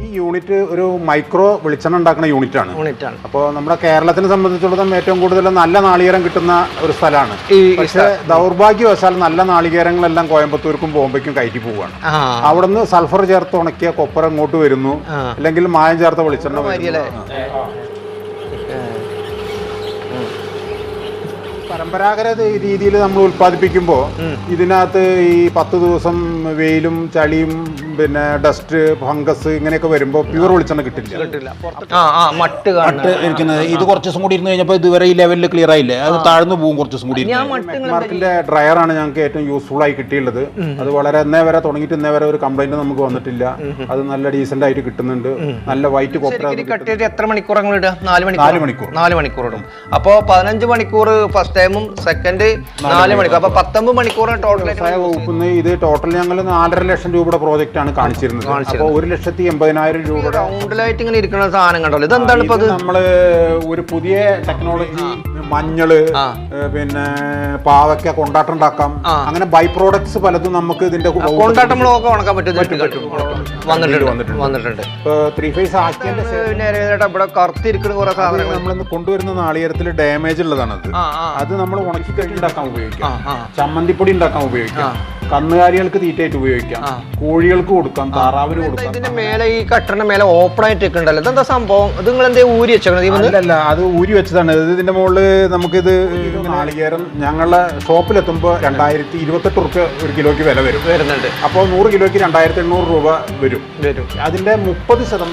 ഈ യൂണിറ്റ് ഒരു മൈക്രോ വെളിച്ചെണ്ണ ഉണ്ടാക്കുന്ന യൂണിറ്റാണ്. അപ്പോൾ നമ്മുടെ കേരളത്തിനെ സംബന്ധിച്ചിടത്തോളം ഏറ്റവും കൂടുതൽ നല്ല നാളികേരം കിട്ടുന്ന ഒരു സ്ഥലമാണ്. പക്ഷേ ദൗർഭാഗ്യവശാൽ നല്ല നാളികേരങ്ങളെല്ലാം കോയമ്പത്തൂർക്കും ബോംബെക്കും കയറ്റി പോവുകയാണ്. അവിടുന്ന് സൾഫർ ചേർത്ത് ഉണക്കിയ കൊപ്പര ഇങ്ങോട്ട് വരുന്നു, അല്ലെങ്കിൽ മായം ചേർത്ത വെളിച്ചെണ്ണ വരുന്നു. പരമ്പരാഗത രീതിയിൽ നമ്മൾ ഉൽപ്പാദിപ്പിക്കുമ്പോൾ ഇതിനകത്ത് ഈ 10 ദിവസം വെയിലും ചളിയും പിന്നെ ഡസ്റ്റ് ഫംഗസ് ഇങ്ങനെയൊക്കെ വരുമ്പോൾ പ്യൂർ വെളിച്ചെണ്ണ കിട്ടില്ല. മട്ട് ഇരിക്കുന്നത് ഇത് കുറച്ച് ദിവസം കൂടി ഇരുന്ന് കഴിഞ്ഞപ്പോൾ ഇതുവരെ ഈ ലെവലിൽ ക്ലിയർ ആയില്ലേ, അത് താഴ്ന്നു പോകും. കുറച്ച് ദിവസം കൂടി മാർക്കിന്റെ ഡ്രയർ ആണ് ഞങ്ങൾക്ക് ഏറ്റവും യൂസ്ഫുൾ ആയി കിട്ടിയുള്ളത്. അത് വളരെ ഇന്നേ വരെ തുടങ്ങിയിട്ട് ഇന്നേ വരെ ഒരു കംപ്ലൈന്റ് നമുക്ക് വന്നിട്ടില്ല. അത് നല്ല ഡീസന്റ് ആയിട്ട് കിട്ടുന്നുണ്ട്. നല്ല വൈറ്റ് കൊപ്ര. എത്ര മണിക്കൂർ 4 മണിക്കൂർ ഇടും. അപ്പോൾ 15 മണിക്കൂർ ഫസ്റ്റ് ടൈമും സെക്കൻഡ് 4 മണിക്കൂർ. അപ്പൊ 19 മണിക്കൂർ ടോട്ടൽ. ഇത് ടോട്ടൽ ഞങ്ങൾ 4.5 ലക്ഷം രൂപയുടെ പ്രോജക്റ്റ് ആണ് കാണിച്ചിരുന്നത്. അപ്പോൾ 1,80,000 രൂപയുടെ റൗണ്ടിലായിട്ട് ഇങ്ങനെ ഇരിക്കുന്ന സാധനം കണ്ടല്ലോ. ഇതെന്താണ് ഇപ്പൊ? നമ്മള് ഒരു പുതിയ ടെക്നോളജി, മഞ്ഞള്, പിന്നെ പാവയ്ക്ക കൊണ്ടാട്ടം ഉണ്ടാക്കാം. അങ്ങനെ ബൈ പ്രോഡക്ട്സ് പലതും നമുക്ക് ഇതിന്റെ കൊണ്ടാട്ടം ഉണക്കാൻ വന്നിട്ടുണ്ട്. 3 ഫേസ് ആക്കിയതിന്റെ ഇവിടെ കറുത്തിരിക്കുന്ന കുറെ സാധനങ്ങൾ നമ്മളിന്ന് കൊണ്ടുവരുന്ന നാളികേരത്തിൽ ഡാമേജ് ഉള്ളതാണത്. അത് നമ്മൾ ഉണക്കി കഴിഞ്ഞ് ഉണ്ടാക്കാൻ ഉപയോഗിക്കാം, ചമ്മന്തിപ്പൊടി ഉണ്ടാക്കാൻ ഉപയോഗിക്കാം, കന്നുകാലികൾക്ക് തീറ്റയായിട്ട് ഉപയോഗിക്കാം, കോഴികൾക്ക് കൊടുക്കാം, താറാവിന് കൊടുക്കാം. ഇതിന്റെ മേലെ ഈ കട്ടറിന്റെ മേലെ ഓപ്പൺ ആയിട്ട് ഉണ്ടല്ലോ, ഇതെന്താ സംഭവം? ഇത് നിങ്ങൾ എന്തേ ഊരി വെച്ചേക്കണത്? അല്ല, അത് ഊരി വെച്ചതാണ്. ഇതിന്റെ മുകളിൽ നമുക്കിത് നാളികേരം ഞങ്ങളുടെ ഷോപ്പിലെത്തുമ്പോൾ 2028 റുപ്യ ഒരു കിലോയ്ക്ക് വില വരുന്നുണ്ട്. അപ്പോൾ 100 കിലോയ്ക്ക് 2800 രൂപ വരും. അതിന്റെ 30%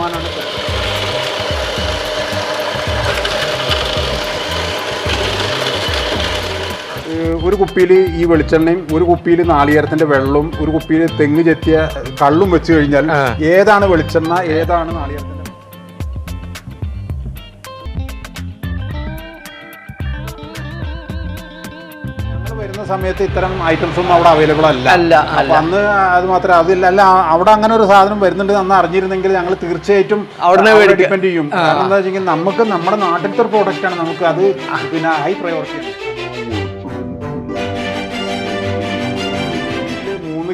ഒരു കുപ്പിയിൽ ഈ വെളിച്ചെണ്ണയും ഒരു കുപ്പിയിൽ നാളികേരത്തിന്റെ വെള്ളവും ഒരു കുപ്പിയിൽ തെങ്ങ് ചെത്തിയ കള്ളും വെച്ച് കഴിഞ്ഞാൽ ഏതാണ് വെളിച്ചെണ്ണ ഏതാണ് നാളികേരത്തിന്റെ വരുന്ന സമയത്ത് ഇത്തരം ഐറ്റംസ് ഒന്നും അവിടെ അവൈലബിൾ അല്ല. അപ്പൊ അന്ന് അത് മാത്രമേ അതില്ല. അവിടെ അങ്ങനെ ഒരു സാധനം വരുന്നുണ്ട് അന്ന് അറിഞ്ഞിരുന്നെങ്കിൽ ഞങ്ങൾ തീർച്ചയായിട്ടും അവിടെ ഡിപ്പെൻഡ് ചെയ്യും. കാരണം എന്താ വെച്ചെങ്കിൽ നമുക്ക് നമ്മുടെ നാട്ടിലത്തെ ഒരു പ്രോഡക്റ്റ് ആണ്, നമുക്ക് അത് പിന്നെ ഹൈ പ്രയോറിറ്റി.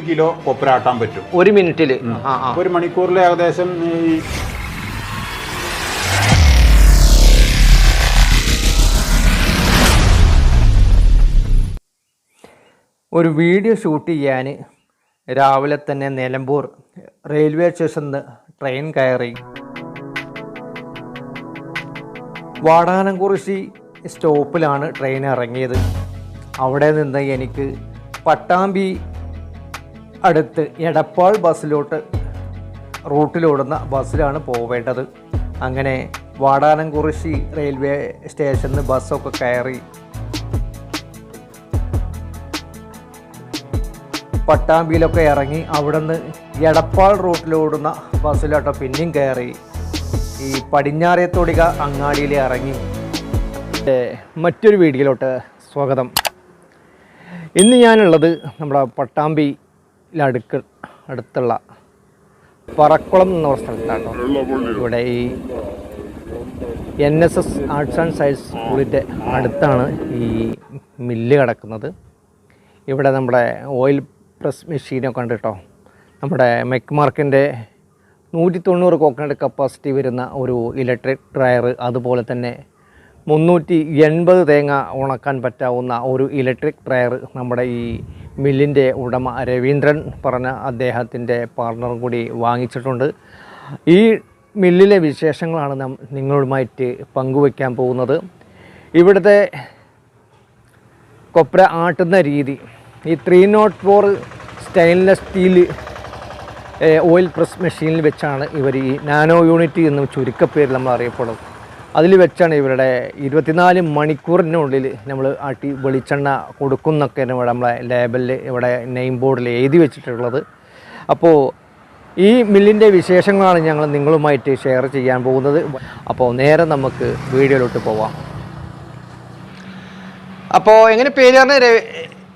3 കിലോ കൊപ്ര ആട്ടാൻ പറ്റും 1 മിനിറ്റിൽ. 1 മണിക്കൂറിൽ ഏകദേശം ഒരു വീഡിയോ ഷൂട്ട് ചെയ്യാൻ രാവിലെ തന്നെ നിലമ്പൂർ റെയിൽവേ സ്റ്റേഷനിൽ ട്രെയിൻ കയറി വാടാനംകുറിശി സ്റ്റോപ്പിലാണ് ട്രെയിൻ ഇറങ്ങിയത്. അവിടെ നിന്ന് എനിക്ക് പട്ടാമ്പി അടുത്ത് എടപ്പാൾ റൂട്ടിലോടുന്ന ബസ്സിലാണ് പോവേണ്ടത്. അങ്ങനെ വാടാനംകുറിശി റെയിൽവേ സ്റ്റേഷനിൽ ബസ്സൊക്കെ കയറി പട്ടാമ്പിയിലൊക്കെ ഇറങ്ങി അവിടെ നിന്ന് എടപ്പാൾ റൂട്ടിലോടുന്ന ബസ്സിലോട്ടോ പിന്നെയും കയറി ഈ പടിഞ്ഞാറേത്തൊടിക അങ്ങാടിയിൽ ഇറങ്ങി. മറ്റൊരു വീഡിയോയിലോട്ട് സ്വാഗതം. ഇന്ന് ഞാനുള്ളത് നമ്മുടെ അടുത്തുള്ള പറക്കുളം എന്ന സ്ഥലത്താണ്. ഇവിടെ ഈ NSS ആർട്സ് ആൻഡ് സയൻസ് സ്കൂളിൻ്റെ അടുത്താണ് ഈ മില്ല് കിടക്കുന്നത്. ഇവിടെ നമ്മുടെ ഓയിൽ പ്രസ് മെഷീനൊക്കെ ഉണ്ട് കേട്ടോ. നമ്മുടെ മെക്മാർക്കിൻ്റെ 190 കോക്കനട്ട് കപ്പാസിറ്റി വരുന്ന ഒരു ഇലക്ട്രിക് ഡ്രയർ, അതുപോലെ തന്നെ 380 തേങ്ങ ഉണക്കാൻ പറ്റാവുന്ന ഒരു ഇലക്ട്രിക് ഡ്രയർ നമ്മുടെ ഈ മില്ലിൻ്റെ ഉടമ രവീന്ദ്രൻ പറഞ്ഞ അദ്ദേഹത്തിൻ്റെ പാർട്ണറും കൂടി വാങ്ങിച്ചിട്ടുണ്ട്. ഈ മില്ലിലെ വിശേഷങ്ങളാണ് നിങ്ങളുമായിട്ട് പങ്കുവയ്ക്കാൻ പോകുന്നത്. ഇവിടുത്തെ കൊപ്ര ആട്ടുന്ന രീതി, ഈ 304 സ്റ്റെയിൻലെസ് സ്റ്റീൽ ഓയിൽ പ്രസ് മെഷീനിൽ വെച്ചാണ് ഇവർ ഈ നാനോ യൂണിറ്റ് എന്ന് ചുരുക്കപ്പേരിൽ നമ്മൾ അറിയപ്പെടുന്നത്. അതിൽ വെച്ചാണ് ഇവരുടെ 24 മണിക്കൂറിനുള്ളിൽ നമ്മൾ ആട്ടി വെളിച്ചെണ്ണ കൊടുക്കുന്നൊക്കെ ഇവിടെ നമ്മളെ ലേബലിൽ ഇവിടെ നെയിം ബോർഡിൽ എഴുതി വെച്ചിട്ടുള്ളത്. അപ്പോൾ ഈ മില്ലിൻ്റെ വിശേഷങ്ങളാണ് ഞങ്ങൾ നിങ്ങളുമായിട്ട് ഷെയർ ചെയ്യാൻ പോകുന്നത്. അപ്പോൾ നേരെ നമുക്ക് വീഡിയോയിലോട്ട് പോവാം. അപ്പോൾ എങ്ങനെ പേര് പറഞ്ഞ?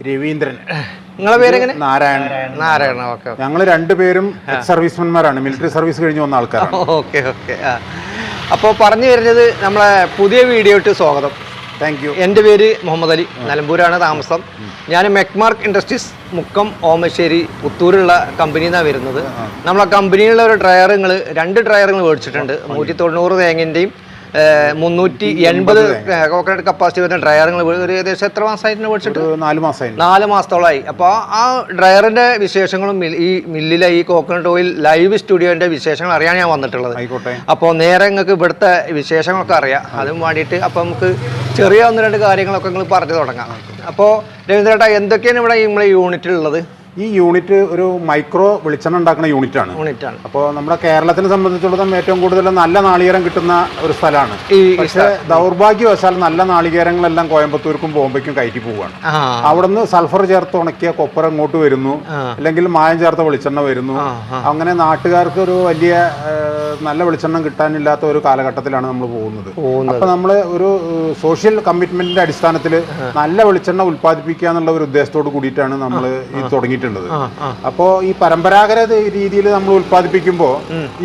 രവീന്ദ്രൻ. നിങ്ങളെ പേരെങ്ങനെ? നാരായണൻ. ഓക്കെ. ഞങ്ങൾ രണ്ടുപേരും സർവീസ്മെന്മാരാണ്, മിലിറ്ററി സർവീസ് കഴിഞ്ഞ് വന്ന ആൾക്കാരാണ്. ഓക്കെ. അപ്പോൾ പറഞ്ഞു വരുന്നത് നമ്മളെ പുതിയ വീഡിയോയിട്ട് സ്വാഗതം. Thank you. എൻ്റെ പേര് മുഹമ്മദ് അലി, നിലമ്പൂരാണ് താമസം. ഞാൻ മെക്മാർക്ക് ഇൻഡസ്ട്രീസ് മുക്കം ഓമശ്ശേരി പുത്തൂരുള്ള കമ്പനിയിൽ നിന്നാണ് വരുന്നത്. നമ്മളെ കമ്പനിയിലുള്ള ഒരു ഡ്രയറുകൾ 2 ഡ്രയറുകൾ മേടിച്ചിട്ടുണ്ട്. 190 തേങ്ങൻ്റെയും 380 കോക്കനട്ട് കപ്പാസിറ്റി വരുന്ന ഡ്രയറുകൾ ഒരു ഏകദേശം എത്ര മാസമായിട്ട് മേടിച്ചിട്ട്? 4 മാസത്തോളമായി. അപ്പോൾ ആ ഡ്രയറിന്റെ വിശേഷങ്ങളും ഈ മില്ലിലെ ഈ കോക്കനട്ട് ഓയിൽ ലൈവ് സ്റ്റുഡിയോന്റെ വിശേഷങ്ങൾ അറിയാൻ ഞാൻ വന്നിട്ടുള്ളത്. അപ്പോൾ നേരെ നിങ്ങൾക്ക് ഇവിടുത്തെ വിശേഷങ്ങളൊക്കെ അറിയാം. അതും വേണ്ടിയിട്ട് അപ്പോൾ നമുക്ക് ചെറിയ 1-2 കാര്യങ്ങളൊക്കെ നിങ്ങൾ പറഞ്ഞു തുടങ്ങാം. അപ്പോൾ രവീന്ദ്രേട്ടാ, എന്തൊക്കെയാണ് ഇവിടെ നമ്മളെ യൂണിറ്റിലുള്ളത്? ഈ യൂണിറ്റ് ഒരു മൈക്രോ വെളിച്ചെണ്ണ ഉണ്ടാക്കുന്ന യൂണിറ്റാണ്. അപ്പോൾ നമ്മുടെ കേരളത്തിനെ സംബന്ധിച്ചിടത്തോളം ഏറ്റവും കൂടുതൽ നല്ല നാളികേരം കിട്ടുന്ന ഒരു സ്ഥലമാണ്. പക്ഷേ ദൗർഭാഗ്യവശാൽ നല്ല നാളികേരങ്ങളെല്ലാം കോയമ്പത്തൂർക്കും ബോംബെക്കും കയറ്റി പോവുകയാണ്. അവിടുന്ന് സൾഫർ ചേർത്ത് ഉണക്കിയ കൊപ്പര ഇങ്ങോട്ട് വരുന്നു, അല്ലെങ്കിൽ മായം ചേർത്ത വെളിച്ചെണ്ണ വരുന്നു. അങ്ങനെ നാട്ടുകാർക്ക് ഒരു വലിയ നല്ല വെളിച്ചെണ്ണ കിട്ടാനില്ലാത്ത ഒരു കാലഘട്ടത്തിലാണ് നമ്മൾ പോകുന്നത്. അപ്പൊ നമ്മൾ ഒരു സോഷ്യൽ കമ്മിറ്റ്മെന്റിന്റെ അടിസ്ഥാനത്തിൽ നല്ല വെളിച്ചെണ്ണ ഉൽപ്പാദിപ്പിക്കുക എന്നുള്ള ഒരു ഉദ്ദേശത്തോട് കൂടിയിട്ടാണ് നമ്മൾ ഇത് തുടങ്ങിയിട്ടുള്ളത്. അപ്പോൾ ഈ പരമ്പരാഗത രീതിയിൽ നമ്മൾ ഉൽപ്പാദിപ്പിക്കുമ്പോൾ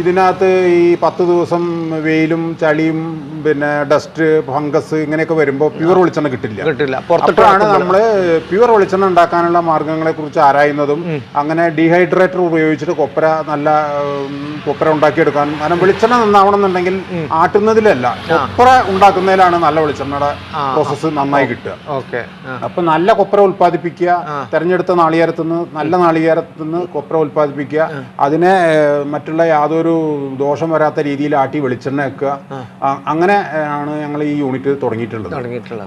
ഇതിനകത്ത് ഈ 10 ദിവസം വെയിലും ചളിയും പിന്നെ ഡസ്റ്റ് ഫംഗസ് ഇങ്ങനെയൊക്കെ വരുമ്പോൾ പ്യൂർ വെളിച്ചെണ്ണ കിട്ടില്ല. അപ്പോഴാണ് നമ്മൾ പ്യൂർ വെളിച്ചെണ്ണ ഉണ്ടാക്കാനുള്ള മാർഗങ്ങളെ കുറിച്ച് ആരായുന്നതും അങ്ങനെ ഡീഹൈഡ്രേറ്റർ ഉപയോഗിച്ചിട്ട് നല്ല കൊപ്പര ഉണ്ടാക്കിയെടുക്കാനും. കാരണം വെളിച്ചെണ്ണ നന്നാവണമെന്നുണ്ടെങ്കിൽ ആട്ടുന്നതിലല്ല, കൊപ്പര ഉണ്ടാക്കുന്നതിലാണ് നല്ല വെളിച്ചെണ്ണയുടെ പ്രോസസ്സ് നന്നായി കിട്ടുക. അപ്പൊ നല്ല കൊപ്പര ഉൽപ്പാദിപ്പിക്കുക, തെരഞ്ഞെടുത്ത നാളികേരത്തുനിന്ന് നല്ല നാളികേരത്തുനിന്ന് കൊപ്പര ഉൽപ്പാദിപ്പിക്കുക, അതിനെ മറ്റുള്ള യാതൊരു ദോഷം വരാത്ത രീതിയിൽ ആട്ടി വെളിച്ചെണ്ണ വെക്കുക. അങ്ങനെ ആണ് ഞങ്ങൾ ഈ യൂണിറ്റ് തുടങ്ങിയിട്ടുള്ളത്.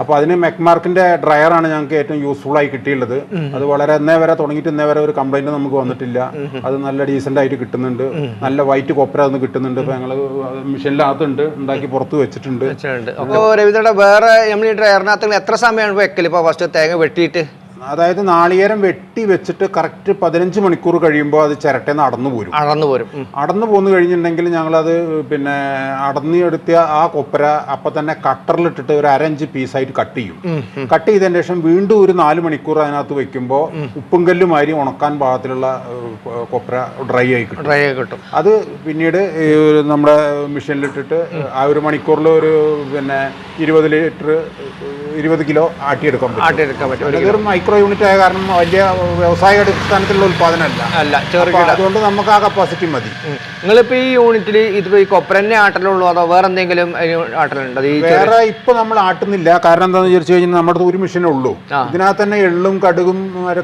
അപ്പോൾ അതിന് മെക്മാർക്കിന്റെ ഡ്രയറാണ് ഞങ്ങൾക്ക് ഏറ്റവും യൂസ്ഫുൾ ആയി കിട്ടിയുള്ളത്. അത് വളരെ ഇന്നേ വരെ ഒരു കംപ്ലൈന്റ് നമുക്ക് വന്നിട്ടില്ല. അത് നല്ല ഡീസന്റ് ആയിട്ട് കിട്ടുന്നുണ്ട്. നല്ല വൈറ്റ് കൊപ്പര അതൊന്ന് കിട്ടുന്നുണ്ട്. ഇപ്പൊ ഞങ്ങൾ മിഷനിനകത്തുണ്ട്, ഉണ്ടാക്കി പുറത്ത് വെച്ചിട്ടുണ്ട്. അപ്പോൾ രവീന്ദ്രയുടെ വേറെ നമ്മൾ ഈ ഡ്രയറിനകത്ത് എത്ര സമയമാണ് വെക്കൽ? ഇപ്പോൾ ഫസ്റ്റ് തേങ്ങ വെട്ടിയിട്ട്, അതായത് നാളികേരം വെട്ടി വെച്ചിട്ട് കറക്റ്റ് 15 മണിക്കൂർ കഴിയുമ്പോൾ അത് ചിരട്ടേന്ന് അടന്നു പോന്നു കഴിഞ്ഞിട്ടുണ്ടെങ്കിൽ ഞങ്ങളത് പിന്നെ അടന്നെടുത്ത ആ കൊപ്പര അപ്പം തന്നെ കട്ടറിലിട്ടിട്ട് ഒരു 1/2 ഇഞ്ച് പീസായിട്ട് കട്ട് ചെയ്യും. കട്ട് ചെയ്തതിന് ശേഷം വീണ്ടും ഒരു 4 മണിക്കൂർ അതിനകത്ത് വെക്കുമ്പോൾ ഉപ്പും കല്ലുമാതിരി ഉണക്കാൻ പാകത്തിലുള്ള കൊപ്പര ഡ്രൈ ആയി കിട്ടും. അത് പിന്നീട് നമ്മുടെ മെഷീനിലിട്ടിട്ട് ആ ഒരു മണിക്കൂറിൽ ഒരു പിന്നെ 20 കിലോ ആട്ടിയെടുക്കാൻ പറ്റും. മൈക്രോ യൂണിറ്റ് ആയ കാരണം വലിയ വ്യവസായ അടിസ്ഥാനത്തിലുള്ള ഉൽപാദനമല്ല, അതുകൊണ്ട് നമുക്ക് ആ കപ്പാസിറ്റി മതി. നിങ്ങളിപ്പോ ഈ യൂണിറ്റിൽ ഇതിപ്പോ ഈ കൊപ്പരന്നെ ആട്ടലുള്ളൂ അതോ വേറെ എന്തെങ്കിലും ആട്ടലുണ്ടോ? വേറെ ഇപ്പൊ നമ്മൾ ആട്ടുന്നില്ല. കാരണം എന്താണെന്ന് വിചാരിച്ചു കഴിഞ്ഞാൽ നമ്മുടെ ഒരു മെഷീനേ ഉള്ളൂ. ഇതിനകത്ത് തന്നെ എള്ളും കടുകും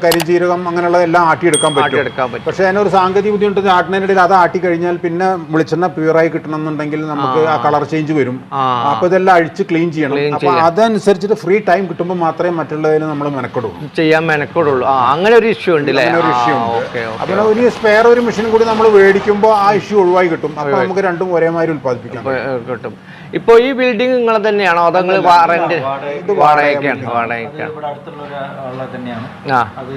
കരിഞ്ചീരകം അങ്ങനെയുള്ള എല്ലാം ആട്ടിയെടുക്കാൻ പറ്റും. പക്ഷെ അതിനൊരു സാങ്കേതിക ബുദ്ധിമുട്ട്, ആട്ടുന്നതിനിടയിൽ അത് ആട്ടി കഴിഞ്ഞാൽ പിന്നെ വെളിച്ചെണ്ണ പ്യൂറായി കിട്ടണമെന്നുണ്ടെങ്കിൽ നമുക്ക് ആ കളർ ചേഞ്ച് വരും. അപ്പൊ ഇതെല്ലാം അഴിച്ച് ക്ലീൻ ചെയ്യണം. അപ്പൊ അതനുസരിച്ചിട്ട് ഫ്രീ ടൈം കിട്ടുമ്പോൾ മാത്രമേ മറ്റുള്ളതിന് നമ്മൾ മെനക്കെടുള്ളൂ. അങ്ങനെ ഒരു ഇഷ്യൂ ഉണ്ട്. അപ്പൊ ഒരു സ്പെയർ ഒരു മെഷീൻ കൂടി നമ്മൾ മേടിക്കുമ്പോൾ ആ ഇഷ്യൂ ഒഴിവായി കിട്ടും. അപ്പൊ നമുക്ക് രണ്ടും ഒരേമാതിരി ഉൽപ്പാദിപ്പിക്കാൻ കിട്ടും. ഇപ്പൊ ഈ ബിൽഡിംഗ് നിങ്ങളെ തന്നെയാണോ അതോ നിങ്ങൾ വാടകയ്ക്കാണ്? വാടകയ്ക്കാണ്. ഇവിടെ അടുത്തുള്ള ഒരാളെ തന്നെയാണ്. അത്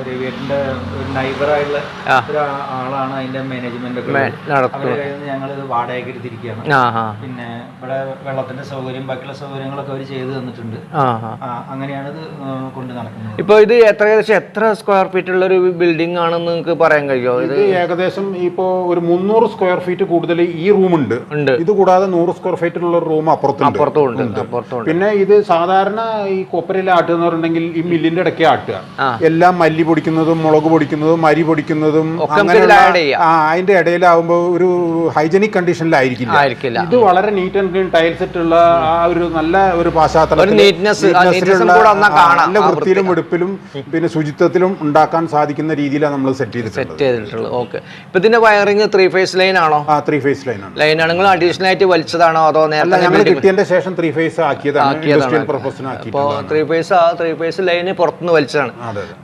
രവിയേട്ടന്റെ ഒരു നൈബറായുള്ള ഒരാളാണ് അതിന്റെ മാനേജ്മെന്റ് ഒക്കെ ഞങ്ങൾ വാടകയ്ക്ക് എടുത്തിരിക്കുകയാണ്. പിന്നെ ഇവിടെ വെള്ളത്തിന്റെ സൗകര്യം ബാക്കിയുള്ള സൗകര്യങ്ങളൊക്കെ അവർ ചെയ്തു തന്നിട്ടുണ്ട്. അങ്ങനെയാണ് ഇത് കൊണ്ട് നടക്കുന്നത്. ഇപ്പൊ ഇത് എത്ര സ്ക്വയർ ഫീറ്റ് ഉള്ള ഒരു ബിൽഡിംഗ് ആണെന്ന് നിങ്ങൾക്ക് പറയാൻ കഴിയുമോ? ഇത് ഏകദേശം ഇപ്പോ ഒരു 300 സ്ക്വയർ ഫീറ്റ് കൂടുതൽ ഈ റൂമുണ്ട്. ഇത് കൂടാതെ 100 സ്ക്വയർ ഫീറ്റിലുള്ള റൂം അപ്പുറത്തുണ്ട്. പിന്നെ ഇത് സാധാരണ ഈ കൊപ്പരയിൽ ആട്ടുന്നവരുണ്ടെങ്കിൽ ഈ മില്ലിന്റെ ഇടയ്ക്ക് ആട്ടുക. എല്ലാം മല്ലി പൊടിക്കുന്നതും മുളക് പൊടിക്കുന്നതും അരി പൊടിക്കുന്നതും അതിന്റെ ഇടയിലാവുമ്പോൾ ഒരു ഹൈജനിക് കണ്ടീഷനിലായിരിക്കില്ല. ഇത് വളരെ നീറ്റ് ആൻഡ് ക്ലീൻ ടൈൽസ് ഇട്ടുള്ള ആ ഒരു നല്ല ഒരു പശ്ചാത്തലത്തിൽ നല്ല വൃത്തിയിലും വെടുപ്പിലും പിന്നെ ശുചിത്വത്തിലും ഉണ്ടാക്കാൻ സാധിക്കുന്ന രീതിയിലാണ് നമ്മൾ സെറ്റ് ചെയ്തിട്ടുള്ളത്. ഓക്കെ. ഇപ്പൊ ഇതിന്റെ വയറിംഗ് 3 ഫേസ് ലൈൻ ആണോ? 3 ഫേസ് ലൈനാണ്. നിങ്ങൾ അഡീഷണൽ ആയിട്ട് വലിച്ചതാണോ അതോ ഞങ്ങൾ കിട്ടിയതിന്റെ ശേഷം 3 ഫേസ് ആക്കിയതാണ്. 3 ഫേസ് ലൈന് പുറത്തുനിന്ന് വലിച്ചതാണ്.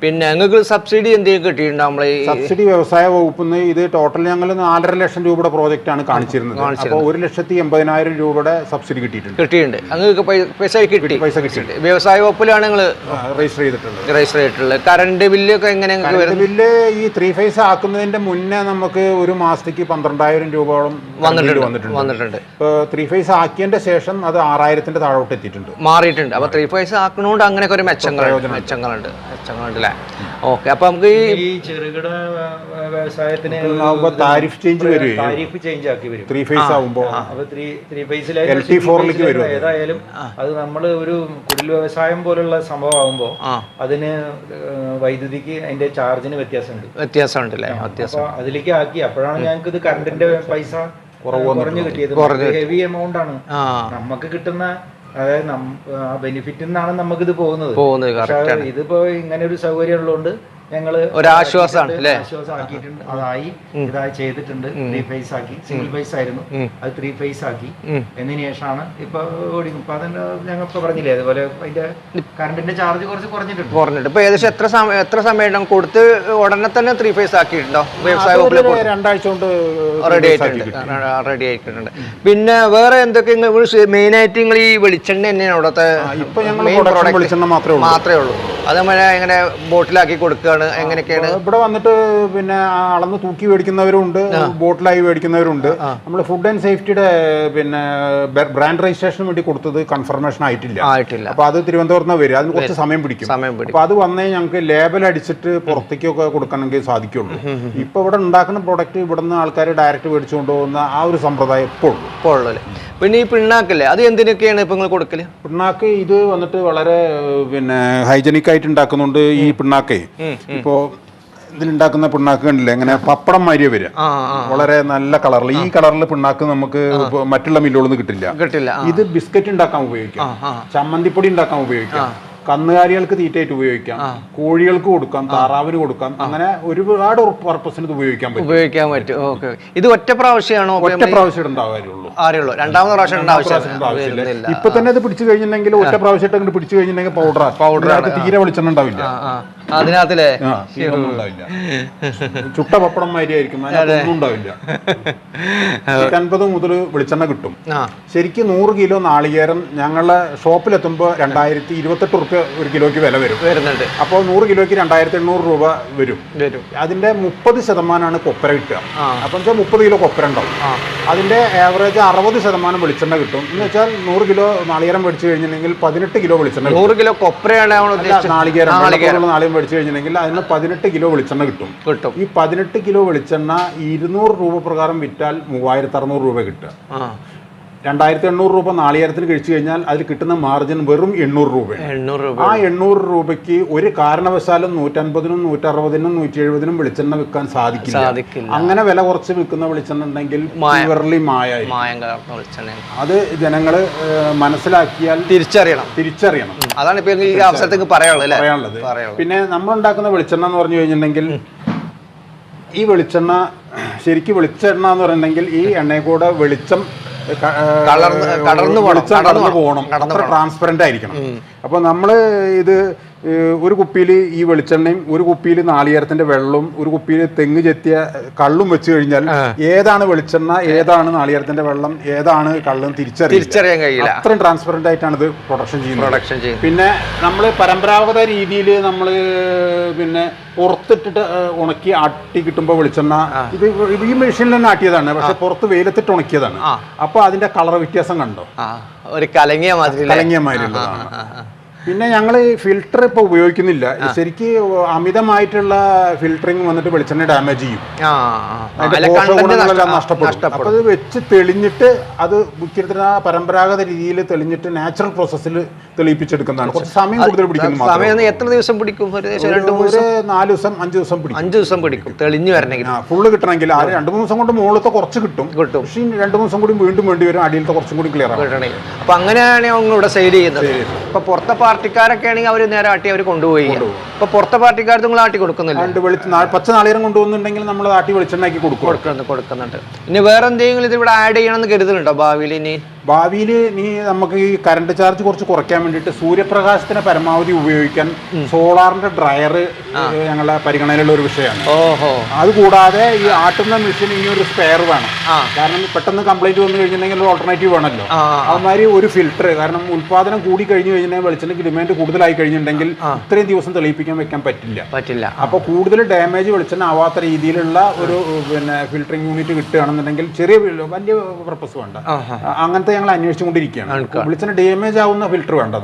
പിന്നെ നിങ്ങൾക്ക് സബ്സിഡി എന്തെങ്കിലും കിട്ടിയിട്ടുണ്ടോ? നമ്മളെ സബ്സിഡി വ്യവസായ വകുപ്പിൽ നിന്ന് ഇത് ടോട്ടൽ ഞങ്ങൾ 4.5 ലക്ഷം രൂപയുടെ പ്രോജക്റ്റ് ആണ് കാണിച്ചിരുന്നത്. അപ്പോൾ 1,80,000 രൂപയുടെ സബ്സിഡി കിട്ടിയിട്ടുണ്ട്. നിങ്ങൾക്ക് പൈസ കിട്ടി. വ്യവസായ വകുപ്പിലാണ് നിങ്ങൾ രജിസ്റ്റർ ചെയ്തിട്ടുള്ളത്. ചെയ്തിട്ടുള്ളത്. കറണ്ട് ബില്ലൊക്കെ എങ്ങനെ ബില്ല് ഈ 3 ഫേസ് ആക്കുന്നതിന്റെ മുന്നേ നമുക്ക് ഒരു മാസത്തേക്ക് 12,000 രൂപയോളം വന്നിട്ടുണ്ട്. ഇപ്പൊ 3 ഫേസ് ആക്കിയതിന്റെ ശേഷം അത് 6,000 താഴോട്ട് എത്തിയിട്ടുണ്ട്, മാറിയിട്ടുണ്ട്. അപ്പൊ 3 ഫേസ് ആക്കണോണ്ട് അങ്ങനെയൊക്കെ ഒരു മെച്ചങ്ങളുണ്ട് അല്ലേ? ഓക്കെ. അപ്പൊ നമുക്ക് ഈ ചെറുകിട വ്യവസായത്തിന് താരിഫ് ചേഞ്ച് വരും, താരിഫ് ചേഞ്ച് ആക്കി വരും 3 ഫേസ് ആകുമ്പോൾ. അപ്പൊ 3 ഫേസിലേക്ക് ഏതായാലും അത് നമ്മൾ ഒരു കുടിൽ വ്യവസായം പോലുള്ള സംഭവം ആകുമ്പോൾ അതിന് വൈദ്യുതിക്ക് അതിന്റെ ചാർജിന് വ്യത്യാസമുണ്ട് അല്ലേ? അപ്പൊ അതിലേക്ക് ആക്കി. അപ്പോഴാണ് ഞങ്ങൾക്ക് ഇത് കറണ്ടിന്റെ പൈസ കുറഞ്ഞു കിട്ടിയത്. ഹെവി എമൗണ്ട് ആണ് നമുക്ക് കിട്ടുന്ന, അതായത് ബെനിഫിറ്റ് നിന്നാണ് നമുക്കിത് പോകുന്നത്. ഇതിപ്പോ ഇങ്ങനെ ഒരു സൗകര്യം ഉള്ളതുകൊണ്ട് ഞങ്ങള് ഒരാശ്വാസമാണ് ആശ്വാസം ആക്കിയിട്ടുണ്ട്. ഇതായി ചെയ്തിട്ടുണ്ട്. 3 ഫേസ് ആക്കി. സിംഗിൾ ഫേസ് ആയിരുന്നു, അത് 3 ഫേസ് ആക്കി. എന്നതിന് ശേഷമാണ് ഇപ്പൊ ഇപ്പൊ അതിന്റെ ഞങ്ങൾ ഇപ്പൊ പറഞ്ഞില്ലേ, അതുപോലെ അതിന്റെ കറണ്ടിന്റെ ചാർജ് കുറച്ച് കുറഞ്ഞിട്ടുണ്ട്. ഇപ്പൊ ഏകദേശം എത്ര സമയം കൊടുത്ത് ഉടനെ തന്നെ 3 ഫേസ് ആക്കിയിട്ടുണ്ടോ? വ്യവസായ 2 ആഴ്ച കൊണ്ട് റെഡി ആയിട്ടുണ്ട്. പിന്നെ വേറെ എന്തൊക്കെ മെയിൻ ആയിട്ട് നിങ്ങൾ ഈ വെളിച്ചെണ്ണ തന്നെയാണ് ഇവിടുത്തെ വെളിച്ചെണ്ണ മാത്രമേ ഉള്ളൂ? അതേപോലെ എങ്ങനെ ബോട്ടിലാക്കി കൊടുക്കുകയാണ്, എങ്ങനെയൊക്കെയാണ്? ഇവിടെ വന്നിട്ട് പിന്നെ അളന്ന് തൂക്കി മേടിക്കുന്നവരുണ്ട്, ബോട്ടിലായി മേടിക്കുന്നവരുണ്ട്. നമ്മൾ ഫുഡ് ആൻഡ് സേഫ്റ്റിയുടെ പിന്നെ ബ്രാൻഡ് രജിസ്ട്രേഷന് വേണ്ടി കൊടുത്തത് കൺഫർമേഷൻ ആയിട്ടില്ല. അപ്പൊ അത് തിരുവനന്തപുരത്ത് നിന്ന് വരും, അതിന് കുറച്ച് സമയം പിടിക്കും. അപ്പൊ അത് വന്നേ ഞങ്ങൾക്ക് ലേബൽ അടിച്ചിട്ട് പുറത്തേക്കൊക്കെ കൊടുക്കണമെങ്കിൽ സാധിക്കുള്ളൂ. ഇപ്പൊ ഇവിടെ ഉണ്ടാക്കുന്ന പ്രൊഡക്റ്റ് ഇവിടുന്ന് ആൾക്കാർ ഡയറക്റ്റ് മേടിച്ചു കൊണ്ടുപോകുന്ന ആ ഒരു സമ്പ്രദായം ഇപ്പോൾ ഉള്ളൂ. പിന്നെ ഈ പിണ്ണാക്കല്ലേ, അത് എന്തിനൊക്കെയാണ് ഇപ്പൊ നിങ്ങൾ കൊടുക്കല്? പിണ്ണാക്ക് ഇത് വന്നിട്ട് വളരെ പിന്നെ ഹൈജനിക് ആയിട്ട് ഉണ്ടാക്കുന്നുണ്ട്. ഈ പിണ്ണാക്കേ ഇപ്പോ ഇതിലുണ്ടാക്കുന്ന പിണ്ണാക്ക് കണ്ടില്ലേ, ഇങ്ങനെ പപ്പടം മാതിരിയെ വരിക, വളരെ നല്ല കളറിൽ. ഈ കളറിൽ പിണ്ണാക്ക് നമുക്ക് മറ്റുള്ള മില്ലുകളൊന്നും കിട്ടില്ല. ഇത് ബിസ്ക്കറ്റ് ഉണ്ടാക്കാൻ ഉപയോഗിക്കാം, ചമ്മന്തിപ്പൊടി ഉണ്ടാക്കാൻ ഉപയോഗിക്കാം, കന്നുകാലികൾക്ക് തീറ്റയായിട്ട് ഉപയോഗിക്കാം, കോഴികൾക്ക് കൊടുക്കാം, താറാവിന് കൊടുക്കാം. അങ്ങനെ ഒരുപാട് പർപ്പസിന് ഇത് ഉപയോഗിക്കാൻ പറ്റും. ഓക്കെ. ഇത് ഒറ്റ പ്രാവശ്യമാണോ? ഒറ്റ പ്രാവശ്യം ഉണ്ടാവുകയുള്ളൂ, രണ്ടാമത്തെ പ്രാവശ്യം ആവശ്യമില്ല. ഇപ്പൊ തന്നെ ഇത് പിടിച്ചു കഴിഞ്ഞിട്ടുണ്ടെങ്കിൽ ഒറ്റ പ്രാവശ്യമായിട്ട് പിടിച്ചു കഴിഞ്ഞിട്ടുണ്ടെങ്കിൽ പൗഡർ തീരെ വെളിച്ചെണ്ണ ഉണ്ടാവില്ല അതിനകത്തില്ലേ, ഉണ്ടാവില്ല. ചുട്ട പപ്പടം മാതിരിയായിരിക്കും, അതിനകത്തൊന്നും ഉണ്ടാവില്ല. 150 മുതൽ വെളിച്ചെണ്ണ കിട്ടും. ശരിക്കും 100 കിലോ നാളികേരം ഞങ്ങളുടെ ഷോപ്പിലെത്തുമ്പോൾ 2028 റുപ്യ ഒരു കിലോയ്ക്ക് വില വരുന്നുണ്ട്. അപ്പോൾ 100 കിലോയ്ക്ക് 2800 രൂപ വരും. അതിന്റെ 30% കൊപ്പര കിട്ടുക. അപ്പം വെച്ചാൽ 30 കിലോ കൊപ്പര ഉണ്ടാവും. അതിന്റെ ആവറേജ് 60% വെളിച്ചെണ്ണ കിട്ടും. എന്ന് വെച്ചാൽ 100 കിലോ നാളികേരം മേടിച്ചു കഴിഞ്ഞിട്ടുണ്ടെങ്കിൽ 18 കിലോ വെളിച്ചെണ്ണ. 100 കിലോ കൊപ്പരയാണ് നാളികേരം മേടിച്ചു കഴിഞ്ഞിട്ടുണ്ടെങ്കിൽ അതിന് 18 കിലോ വെളിച്ചെണ്ണ കിട്ടും. ഈ 18 കിലോ വെളിച്ചെണ്ണ 200 രൂപ പ്രകാരം വിറ്റാൽ 3600 രൂപ കിട്ടുക. 2800 രൂപ നാളികേരത്തിന് കഴിച്ചു കഴിഞ്ഞാൽ അതിൽ കിട്ടുന്ന മാർജിൻ വെറും 800 രൂപ. ആ 800 രൂപയ്ക്ക് ഒരു കാരണവശാലും 150-നും 160-നും 170-നും വെളിച്ചെണ്ണ വിൽക്കാൻ സാധിക്കില്ല. അങ്ങനെ വില കുറച്ച് വിൽക്കുന്ന വെളിച്ചെണ്ണ ഉണ്ടെങ്കിൽ അത് ജനങ്ങൾ മനസ്സിലാക്കിയാൽ തിരിച്ചറിയണം. അതാണ് ഇപ്പൊ ഈ അവസരത്തേക്ക് പറയാനുള്ളത്. പിന്നെ നമ്മൾ ഉണ്ടാക്കുന്ന വെളിച്ചെണ്ണ എന്ന് പറഞ്ഞു കഴിഞ്ഞിട്ടുണ്ടെങ്കിൽ, ഈ വെളിച്ചെണ്ണ ശരിക്കും വെളിച്ചെണ്ണ എന്ന് പറഞ്ഞിട്ടുണ്ടെങ്കിൽ ഈ എണ്ണയിൽ കൂടെ വെളിച്ചം കടന്നു പോകണം, അത്ര ട്രാൻസ്പെറന്റ് ആയിരിക്കണം. അപ്പൊ നമ്മള് ഇത് ഒരു കുപ്പിയിൽ ഈ വെളിച്ചെണ്ണയും ഒരു കുപ്പിയിൽ നാളികേരത്തിന്റെ വെള്ളവും ഒരു കുപ്പിയിൽ തെങ്ങ് ചെത്തിയ കള്ളും വെച്ച് കഴിഞ്ഞാൽ ഏതാണ് വെളിച്ചെണ്ണ, ഏതാണ് നാളികേരത്തിന്റെ വെള്ളം, ഏതാണ് കള്ളും തിരിച്ചറിയാൻ കഴിയില്ല. അത്രയും ട്രാൻസ്പെറന്റ് ആയിട്ടാണ് ഇത് പ്രൊഡക്ഷൻ ചെയ്യുന്നത്. പിന്നെ നമ്മൾ പരമ്പരാഗത രീതിയിൽ നമ്മൾ പിന്നെ പുറത്തിട്ടിട്ട് ഉണക്കി ആട്ടി കിട്ടുമ്പോൾ വെളിച്ചെണ്ണ ഇത് ഈ മെഷീനിൽ തന്നെ ആട്ടിയതാണ്, പക്ഷെ പുറത്ത് വെയിലത്തിട്ട് ഉണക്കിയതാണ്. അപ്പൊ അതിന്റെ കളർ വ്യത്യാസം കണ്ടോ, ഒരു കലങ്ങിയ മാതിരി ഉള്ളതാണ്. പിന്നെ ഞങ്ങൾ ഫിൽട്ടർ ഇപ്പോൾ ഉപയോഗിക്കുന്നില്ല. ശരിക്ക് അമിതമായിട്ടുള്ള ഫിൽറ്ററിങ് വന്നിട്ട് വെളിച്ചെണ്ണ ഡാമേജ് ചെയ്യും, അതിന്റെ പോഷകഗുണങ്ങളെല്ലാം നഷ്ടപ്പെടും. അപ്പോൾ അത് വെച്ച് തെളിഞ്ഞിട്ട് അത് മുഖ്യത്തിന് പരമ്പരാഗത രീതിയിൽ തെളിഞ്ഞിട്ട് നാച്ചുറൽ പ്രോസസ്സിൽ തെളിയിപ്പിച്ചെടുക്കുന്നതാണ്. കുറച്ച് സമയം കൂടുതൽ പിടിക്കും. എത്ര ദിവസം പിടിക്കും? 4 ദിവസം 5 ദിവസം പിടിക്കും. 5 ദിവസം പിടിക്കും തെളിഞ്ഞു വരണമെങ്കിൽ. ഫുള്ള് കിട്ടണമെങ്കിൽ 2-3 ദിവസം കൊണ്ട് മുകളിലത്തെ കുറച്ച് കിട്ടും. പക്ഷേ 2-3 ദിവസം കൂടി വീണ്ടും വേണ്ടി വരും, അടിയിലത്തെ കുറച്ചും കൂടി ക്ലിയർ ആവും. അപ്പൊ അങ്ങനെയാണ് ഇവിടെ സെയിൽ ചെയ്യുന്നത്. ഇപ്പൊ പുറത്തെ പാർട്ടിക്കാരൊക്കെ ആണെങ്കിൽ അവർ നേരെ ആട്ടി അവർ കൊണ്ടുപോയി. ഇപ്പൊ പുറത്തെ പാർട്ടിക്കാർ നിങ്ങൾ ആട്ടി കൊടുക്കുന്നില്ല. പച്ച നാളികേരം കൊണ്ടുപോകുന്നുണ്ടെങ്കിൽ നമ്മൾ ആട്ടി വെളിച്ചെണ്ണാക്കി കൊടുക്കുന്നുണ്ട്. ഇനി വേറെ എന്തെങ്കിലും ഇത് ഇവിടെ ആഡ് ചെയ്യണമെന്ന് കരുതുന്നുണ്ടോ ഭാവിയിൽ? ഇനി ഭാവിയിൽ നീ നമുക്ക് ഈ കറണ്ട് ചാർജ് കുറച്ച് കുറയ്ക്കാൻ വേണ്ടിയിട്ട് സൂര്യപ്രകാശത്തിനെ പരമാവധി ഉപയോഗിക്കാൻ സോളാറിന്റെ ഡ്രയർ ഞങ്ങളുടെ പരിഗണനയിലുള്ള ഒരു വിഷയമാണ്. അതുകൂടാതെ ഈ ആട്ടുന്ന മെഷീൻ ഇനി ഒരു സ്പെയർ വേണം. കാരണം പെട്ടെന്ന് കംപ്ലൈന്റ് വന്നു കഴിഞ്ഞിട്ടുണ്ടെങ്കിൽ ഓൾട്ടർനേറ്റീവ് വേണമല്ലോ. അതുമാതിരി ഒരു ഫിൽറ്റർ, കാരണം ഉൽപാദനം കൂടി കഴിഞ്ഞു കഴിഞ്ഞാൽ വെളിച്ചെണ്ണയ്ക്ക് ഡിമാൻഡ് കൂടുതലായി കഴിഞ്ഞിട്ടുണ്ടെങ്കിൽ ഇത്രയും ദിവസം തെളിയിപ്പിക്കാൻ വെക്കാൻ പറ്റില്ല. അപ്പോൾ കൂടുതൽ ഡാമേജ് വെളിച്ചെണ്ണ ആവാത്ത രീതിയിലുള്ള ഒരു പിന്നെ ഫിൽറ്ററിംഗ് യൂണിറ്റ് കിട്ടുകയാണെന്നുണ്ടെങ്കിൽ ചെറിയ വലിയ പർപ്പസ് വേണ്ട. അങ്ങനത്തെ ഞങ്ങൾ അന്വേഷിച്ചുകൊണ്ടിരിക്കുകയാണ്. വെളിച്ചെണ്ണ ഡാമേജ് ആവുന്ന ഫിൽറ്റർ വേണ്ട,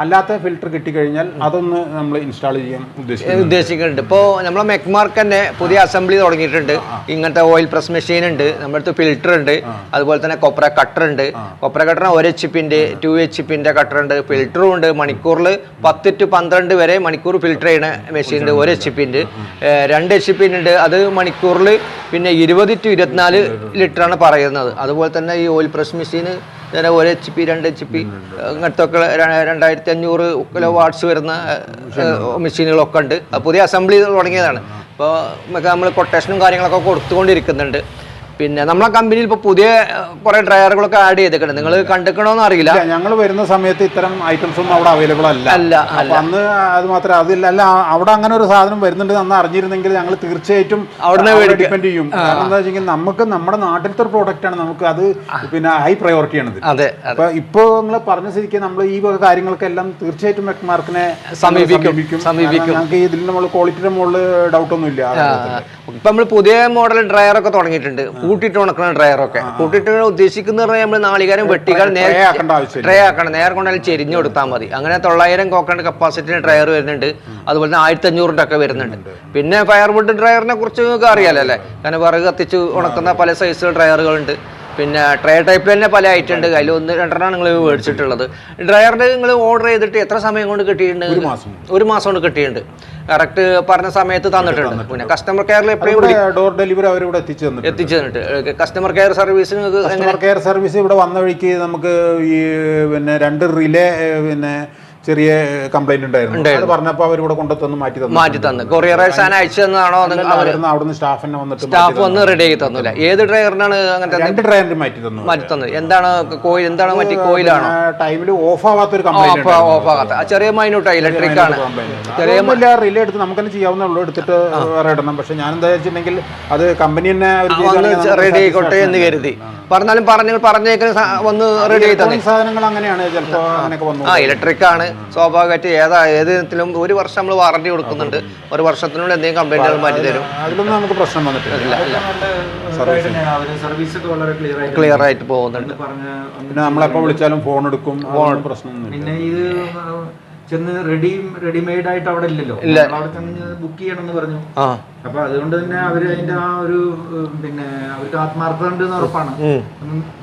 അല്ലാത്ത ഫിൽറ്റർ കിട്ടിക്കഴിഞ്ഞാൽ അതൊന്ന് നമ്മൾ ഇൻസ്റ്റാൾ ചെയ്യാൻ ഉദ്ദേശിക്കുന്നുണ്ട്. ഇപ്പോൾ നമ്മളെ മെക്മാർക്ക് തന്നെ പുതിയ അസംബ്ലി തുടങ്ങിയിട്ടുണ്ട്. ഇങ്ങനത്തെ ഓയിൽ പ്രസ് മെഷീൻ ഉണ്ട്, നമ്മുടെ അടുത്ത് ഫിൽറ്റർ ഉണ്ട്, അതുപോലെ തന്നെ കൊപ്ര കട്ടർ ഉണ്ട്. കൊപ്ര കട്ടർ 1 HP-ന്റെ 2 HP-ന്റെ കട്ടർ ഉണ്ട്, ഫിൽറ്ററും ഉണ്ട്. മണിക്കൂറിൽ 10 to 12 വരെ മണിക്കൂർ ഫിൽറ്റർ ചെയ്യുന്ന മെഷീൻ ഉണ്ട്. 1 HP-ന്റെ 2 HP-ന്റെ ഉണ്ട്. അത് മണിക്കൂറിൽ പിന്നെ 20 to 24 ലിറ്ററാണ് പറയുന്നത്. അതുപോലെ തന്നെ ഈ oil press machine 1 HP 2 HP അങ്ങനത്തെ ഒക്കെ 2500 കിലോ വാട്ട്സ് വരുന്ന മെഷീനുകളൊക്കെ ഉണ്ട്. പുതിയ അസംബ്ലി തുടങ്ങിയതാണ്. അപ്പോൾ നമ്മൾ കൊട്ടേഷനും കാര്യങ്ങളൊക്കെ കൊടുത്തുകൊണ്ടിരിക്കുന്നുണ്ട്. പിന്നെ നമ്മളെ കമ്പനിയിൽ ഇപ്പോൾ പുതിയ കുറേ ഡ്രയറുകളൊക്കെ ആഡ് ചെയ്തിട്ടുണ്ട്. നിങ്ങൾ കണ്ടിക്കണോന്ന് അറിയില്ല. ഞങ്ങൾ വരുന്ന സമയത്ത് ഇത്തരം ഐറ്റംസ് ഒന്നും അവിടെ അവൈലബിൾ അല്ല. അന്ന് അത് മാത്രമേ അതില്ല. അവിടെ അങ്ങനെ ഒരു സാധനം വരുന്നുണ്ട് അന്ന് അറിഞ്ഞിരുന്നെങ്കിൽ ഞങ്ങൾ തീർച്ചയായിട്ടും അവിടെ ഡിപ്പെൻഡ് ചെയ്യും. കാരണം എന്താ വെച്ചാൽ നമുക്ക് നമ്മുടെ നാട്ടിലത്തെ ഒരു പ്രോഡക്റ്റ് ആണ്, നമുക്ക് അത് പിന്നെ ഹൈ പ്രയോറിറ്റി ആണ്. അപ്പൊ ഇപ്പൊ നിങ്ങൾ പറഞ്ഞ സ്ഥിതിക്ക് നമ്മൾ ഈ കാര്യങ്ങൾക്കെല്ലാം തീർച്ചയായിട്ടും മെക്മാർക്കിനെ സമീപിക്കും. ഞങ്ങൾക്ക് ഇതിൽ നമ്മൾ ക്വാളിറ്റിയുടെ മുകളിൽ ഡൗട്ടൊന്നും ഇല്ല. ഇപ്പൊ നമ്മൾ പുതിയ മോഡൽ ഡ്രയറൊക്കെ തുടങ്ങിയിട്ടുണ്ട്. കൂട്ടിട്ട് ഉണക്കുന്ന ഡ്രയറൊക്കെ കൂട്ടിട്ട് ഉദ്ദേശിക്കുന്ന നമ്മൾ നാളികാരം വെട്ടിക്കാൽ ട്രേ ആക്കണം, നേരെ കൊണ്ടാലും ചെരിഞ്ഞു കൊടുത്താൽ മതി. അങ്ങനെ 900 കോക്കണ്ട് കപ്പാസിറ്റിന്റെ ഡ്രയർ വരുന്നുണ്ട്. അതുപോലെ തന്നെ 1500 ഒക്കെ വരുന്നുണ്ട്. പിന്നെ ഫയർവുഡ് ഡ്രയറിനെ കുറിച്ച് നിങ്ങൾക്ക് അറിയാലോ അല്ലേ? കാരണം വിറക് കത്തിച്ച് ഉണക്കുന്ന പല സൈസ് ഡ്രയറുകളുണ്ട്. പിന്നെ ട്രേ ടൈപ്പിൽ തന്നെ പല ഐറ്റം ഉണ്ട്. അതിൽ 1-2 നിങ്ങൾ മേടിച്ചിട്ടുള്ളത്. ഡ്രയറിന് നിങ്ങൾ ഓർഡർ ചെയ്തിട്ട് എത്ര സമയം കൊണ്ട് കിട്ടിയിട്ടുണ്ട്? 1 മാസം കൊണ്ട് കിട്ടിയിട്ടുണ്ട്. കറക്റ്റ് പറഞ്ഞ സമയത്ത് തന്നിട്ടുണ്ട്. പിന്നെ കസ്റ്റമർ കെയറിൽ എപ്പോഴും ഡോർ ഡെലിവറി അവരിവിടെ എത്തിച്ചു തന്നിട്ട് കസ്റ്റമർ കെയർ സർവീസ് ഇവിടെ വന്ന വഴിക്ക് നമുക്ക് ഈ പിന്നെ 2 റിലേ പിന്നെ ചെറിയ കംപ്ലൈന്റ് ഉണ്ടായിരുന്നു. പറഞ്ഞപ്പോൾ അവർ ഇവിടെ കൊണ്ടുതന്ന് മാറ്റി തന്നു. കൊറിയർ സാധനം അയച്ചു തന്നാണോ? അവിടുന്ന് സ്റ്റാഫ് വന്ന് റെഡി ആക്കി തന്നില്ല. ഏത് ഡ്രൈവറിനാണ് അങ്ങനത്തെ? 2 ഡ്രൈവറിന് മാറ്റി തന്നു. എന്താണ് കോയിൽ? എന്താണ് മറ്റേ കോയിലാണോ? ടൈമിൽ ഓഫ് ആവാത്തൊരു കംപ്ലൈന്റ്. ഓഫ് ആകാത്ത ചെറിയ മൈന്യൂട്ട് ഇലക്ട്രിക് ആണ്. ചെറിയ റിലേ എടുത്ത് നമുക്ക് തന്നെ ചെയ്യാവുന്നുള്ളൂ, എടുത്തിട്ട് വേറെ ഇടണം. പക്ഷെ ഞാൻ എന്താ വെച്ചിട്ടുണ്ടെങ്കിൽ അത് കമ്പനി തന്നെ റെഡി ആയിക്കോട്ടെ എന്ന് കരുതി. പറഞ്ഞാലും പറഞ്ഞേക്കുന്ന വന്ന് റെഡി ആയി തന്നെ സാധനങ്ങൾ അങ്ങനെയാണ് ചിലപ്പോൾ അങ്ങനെയൊക്കെ വന്നു. ഇലക്ട്രിക് ആണ് സ്വാഭാവികമായിട്ട്. ഏത് ഇനത്തിലും 1 വർഷം നമ്മൾ വാറണ്ടി കൊടുക്കുന്നുണ്ട്. 1 വർഷത്തിനുള്ളിൽ എന്തെങ്കിലും കംപ്ലൈന്റുകൾ മാറ്റി തരും. അതിലൊന്നും നമുക്ക് പ്രശ്നം വന്നിട്ടില്ല. ക്ലിയർ ആയിട്ട് പോകുന്നുണ്ട്. പിന്നെ നമ്മളെപ്പോ വിളിച്ചാലും ഫോൺ എടുക്കും, പ്രശ്നമൊന്നും. പിന്നെ ഇത് ചെന്ന് റെഡിമെയ്ഡ് ആയിട്ട് അവിടെ ഇല്ലല്ലോ, അവിടെ ചെന്ന് ബുക്ക് ചെയ്യണമെന്ന് പറഞ്ഞു. അപ്പൊ അതുകൊണ്ട് തന്നെ അവര് അതിന്റെ ആ ഒരു പിന്നെ അവർക്ക് ആത്മാർത്ഥത ഉണ്ടെന്ന് ഉറപ്പാണ്.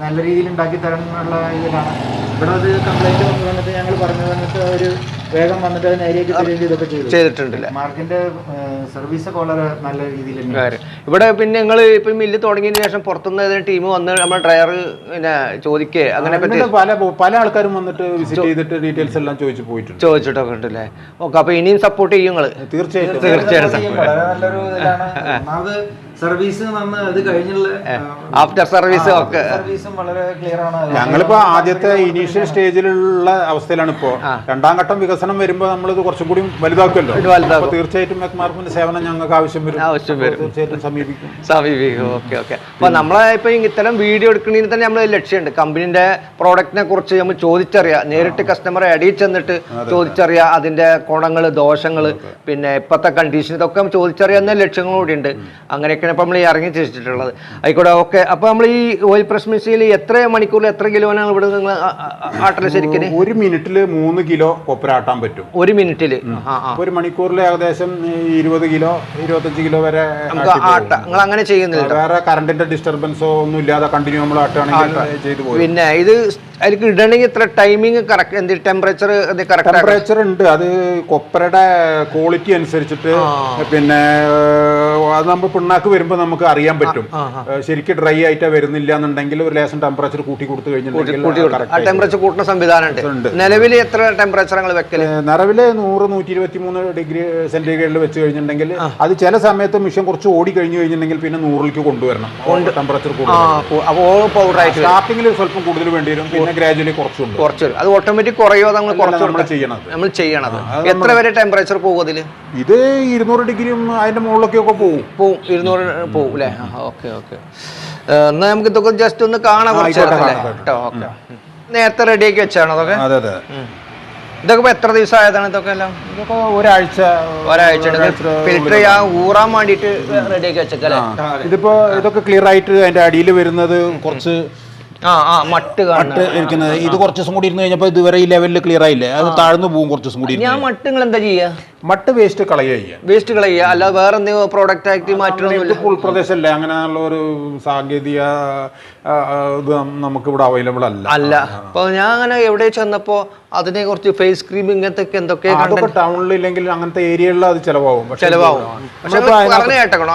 നല്ല രീതിയിൽ ഉണ്ടാക്കി തരണം എന്നുള്ള ഇതിലാണ്. ഇവിടെ അത് കംപ്ലൈന്റ് വന്നിട്ട് ഞങ്ങൾ പറഞ്ഞു തന്നിട്ട് ഒരു വേഗം വന്നിട്ട് അത് നേരിട്ട് ഇതൊക്കെ ചെയ്തിട്ടുണ്ട്. മാർക്കിന്റെ സർവീസ് ഒക്കെ വളരെ നല്ല രീതിയിൽ ഇവിടെ. പിന്നെ നിങ്ങൾ ഇപ്പൊ മില്ല് തുടങ്ങിയതിന് ശേഷം പുറത്തുനിന്ന് ടീം വന്ന് നമ്മുടെ ഡ്രയർ പിന്നെ ചോദിക്കേ അങ്ങനെ പല ആൾക്കാരും വന്നിട്ട് വിസിറ്റ് ചെയ്തിട്ട് ഡീറ്റെയിൽസ് എല്ലാം ചോദിച്ചിട്ടൊക്കെ ഉണ്ടല്ലേ? ഓക്കെ. അപ്പൊ ഇനിയും സപ്പോർട്ട് ചെയ്യും നിങ്ങൾ? തീർച്ചയായിട്ടും. നല്ലൊരു ഇതിലാണ്. സർവീസ് അത് കഴിഞ്ഞുള്ള ആഫ്റ്റർ സർവീസ് ഒക്കെ സർവീസും വളരെ ക്ലിയർ ആണ്. ഞങ്ങളിപ്പോ ആദ്യത്തെ ഇനീഷ്യൽ സ്റ്റേജിലുള്ള അവസ്ഥയിലാണ്. ഇപ്പോ 2ാം ഘട്ടം വികസനം വരുമ്പോൾ നമ്മളിത് കുറച്ചും കൂടി വലുതാക്കുമല്ലോ. തീർച്ചയായിട്ടും മെക്മാർക്കിന്റെ സേവനം ഞങ്ങൾക്ക് ആവശ്യം വരും. തീർച്ചയായിട്ടും സമീപിക്കും. ഓക്കെ. അപ്പൊ നമ്മളെ ഇപ്പൊ ഇത്തരം വീഡിയോ എടുക്കുന്നതിന് തന്നെ നമ്മൾ ലക്ഷ്യമുണ്ട്. കമ്പനിന്റെ പ്രോഡക്റ്റിനെ കുറിച്ച് നമ്മൾ ചോദിച്ചറിയാം, നേരിട്ട് കസ്റ്റമറെ അടിയിൽ ചെന്നിട്ട് ചോദിച്ചറിയാം. അതിന്റെ ഗുണങ്ങള് ദോഷങ്ങള് പിന്നെ ഇപ്പോഴത്തെ കണ്ടീഷൻ ഇതൊക്കെ ചോദിച്ചറിയാവുന്ന ലക്ഷ്യങ്ങൾ കൂടി ഉണ്ട്. അങ്ങനെയൊക്കെ ഇപ്പൊ നമ്മൾ ഇറങ്ങി തിരിച്ചിട്ടുള്ളത് ആയിക്കോട്ടെ. ഓക്കെ. അപ്പൊ നമ്മൾ ഈ ഓയിൽ പ്രസ് മെഷീനിൽ എത്ര മണിക്കൂറിൽ എത്ര കിലോനാണ് ഇവിടെ നിങ്ങൾ ആട്ടല്? ശരിക്കും 1 മിനിറ്റിൽ 3 കിലോ കൊപ്ര ആട്ടാൻ പറ്റും. 1 മിനിറ്റില്. 1 മണിക്കൂറിൽ ഏകദേശം 20 കിലോ 25 കിലോ വരെ ആട്ടാം. നിങ്ങൾ അങ്ങനെ ചെയ്യുന്നില്ല? വേറെ കറണ്ടിന്റെ ഡിസ്റ്റർബൻസോ ഒന്നും ഇല്ലാതെ കണ്ടിന്യൂ നമ്മൾ ആട്ടുകയാണെങ്കിൽ ചെയ്തു പോകും. പിന്നെ ഇത് അതിലേക്ക് ഇടണമെങ്കിൽ ഇത്ര ടൈമിങ് കറക്റ്റ് എന്ത് ടെമ്പറേച്ചർ ഉണ്ട്. അത് കൊപ്രയുടെ ക്വാളിറ്റി അനുസരിച്ചിട്ട് പിന്നെ അത് നമ്മൾ പിണ്ണാക്ക് വരുമ്പോൾ നമുക്ക് അറിയാൻ പറ്റും. ശരിക്കും ഡ്രൈ ആയിട്ട് വരുന്നില്ല എന്നുണ്ടെങ്കിൽ ഒരു ലേശം ടെമ്പറേച്ചർ കൂട്ടി കൊടുത്തു കഴിഞ്ഞിട്ടുണ്ടെങ്കിൽ ടെമ്പറേച്ചർ കൂട്ടുന്ന സംവിധാനം ഉണ്ട്. നിലവിൽ എത്ര ടെമ്പറേച്ചർ വെക്കല്? നിലവില് 100-123 ഡിഗ്രി സെന്റിഗ്രേഡിൽ വെച്ച് കഴിഞ്ഞിട്ടുണ്ടെങ്കിൽ അത് ചില സമയത്ത് മിഷൻ കുറച്ച് ഓടി കഴിഞ്ഞു കഴിഞ്ഞിട്ടുണ്ടെങ്കിൽ പിന്നെ 100ലേക്ക് കൊണ്ടുവരണം. ടെമ്പറേച്ചർ സ്റ്റാർട്ടിംഗിൽ സ്വല്പം കൂടുതൽ വേണ്ടി വരും, പിന്നെ ഗ്രാജുവലി കുറച്ച് അത് ഓട്ടോമാറ്റിക് കുറയോ നമ്മൾ ചെയ്യണത്. എത്ര വരെ ടെമ്പറേച്ചർ പോകും അതില്? ഇത് 200 ഡിഗ്രിയും അതിന്റെ മുകളിലൊക്കെ പോകും. 200 പോകും അല്ലേ? Okay okay. എന്നാ നമുക്ക് ഇതൊക്കെ ജസ്റ്റ് ഒന്ന് കാണാം. നേരത്തെ റെഡിയാക്കി വെച്ചാണോ അതൊക്കെ? അതെ അതെ. ഇതൊക്കെ എത്ര ദിവസം ആയതാണ് ഇതൊക്കെ എല്ലാം? ഇതൊക്കെ ഒരാഴ്ച ഫിൽറ്റർ ഊറാൻ വേണ്ടിട്ട് റെഡിയാക്കി വെച്ചല്ലേ? ഇതിപ്പോ ഇതൊക്കെ ക്ലിയർ ആയിട്ട് അതിന്റെ അടിയിൽ വരുന്നത് കുറച്ച് മട്ട് ഇരിക്കുന്നത്. ഇത് കുറച്ച് ദിവസം കൂടി ഇരുന്ന് കഴിഞ്ഞപ്പോൾ ഇതുവരെ ഈ ലെവലിൽ ക്ലിയർ ആയില്ലേ, അത് താഴ്ന്നു പോകും കുറച്ച് ദിവസം കൂടി. ഞാൻ മട്ട് നിങ്ങൾ എന്താ ചെയ്യാ? മട്ട് വേസ്റ്റ് കളയുക. വേസ്റ്റ് കളയുക, അല്ലാതെ വേറെ എന്തെങ്കിലും പ്രോഡക്റ്റ് ആക്കി മാറ്റണം? ഉൾപ്രദേശമല്ലേ, അങ്ങനെയുള്ള ഒരു സാങ്കേതിക ഇത് നമുക്ക് ഇവിടെ അവൈലബിൾ അല്ല. അപ്പൊ ഞാൻ അങ്ങനെ എവിടെ ചെന്നപ്പോ അതിനെ കുറച്ച് ഫേസ് ക്രീം ഇങ്ങനത്തെ എന്തൊക്കെ ടൗണിൽ ഇല്ലെങ്കിൽ അങ്ങനത്തെ ഏരിയകളിൽ അത് ചിലവാകും. പക്ഷെ പറഞ്ഞു കേട്ടോ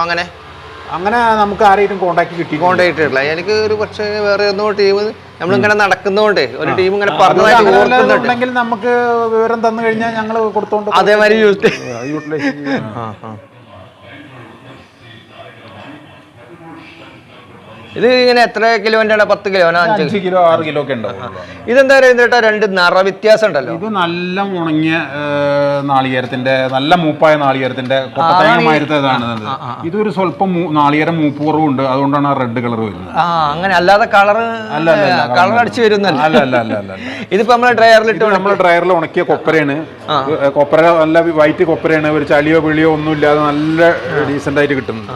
അങ്ങനെ നമുക്ക് ആരെയും കോണ്ടാക്ട് കിട്ടിയിട്ടില്ല. എനിക്ക് ഒരു പക്ഷേ വേറെ ഒന്നോ ടീം നമ്മളിങ്ങനെ നടക്കുന്നതുകൊണ്ട് ഒരു ടീം ഇങ്ങനെ പറഞ്ഞിട്ടുണ്ടെങ്കിൽ നമുക്ക് വിവരം തന്നു കഴിഞ്ഞാൽ ഞങ്ങൾ കൊടുത്തോണ്ട് അതേമാതിരി യൂട്ടിലൈസ്. ഇത് ഇങ്ങനെ എത്ര കിലോന്റെ? 10 കിലോ, 5 കിലോ 6 കിലോ ഒക്കെ ഉണ്ടാവും. ഇതെന്താ പറയുക, രണ്ട് നിറ വ്യത്യാസം ഉണ്ടല്ലോ. ഇത് നല്ല ഉണങ്ങിയ നാളികേരത്തിന്റെ, നല്ല മൂപ്പായ നാളികേരത്തിന്റെ കൊട്ടത്തേങ്ങമായിരുന്നതാണ്. ഇതൊരു സ്വല്പം നാളികേരം മൂപ്പ് കുറവുണ്ട്, അതുകൊണ്ടാണ് ആ റെഡ് കളർ വരുന്നത്. അങ്ങനെ അല്ലാതെ കളർ അടിച്ചു വരുന്നല്ല. അല്ല. ഇതിപ്പോ നമ്മളെ ഡ്രയറിലിട്ട്, നമ്മളെ ഡ്രയറിൽ ഉണക്കിയ കൊപ്പരയാണ്. കൊപ്പര നല്ല വൈറ്റ് കൊപ്പരയാണ്, ഒരു ചളിയോ വിളിയോ ഒന്നും ഇല്ലാതെ നല്ല ഡീസന്റ് ആയിട്ട് കിട്ടുന്നു.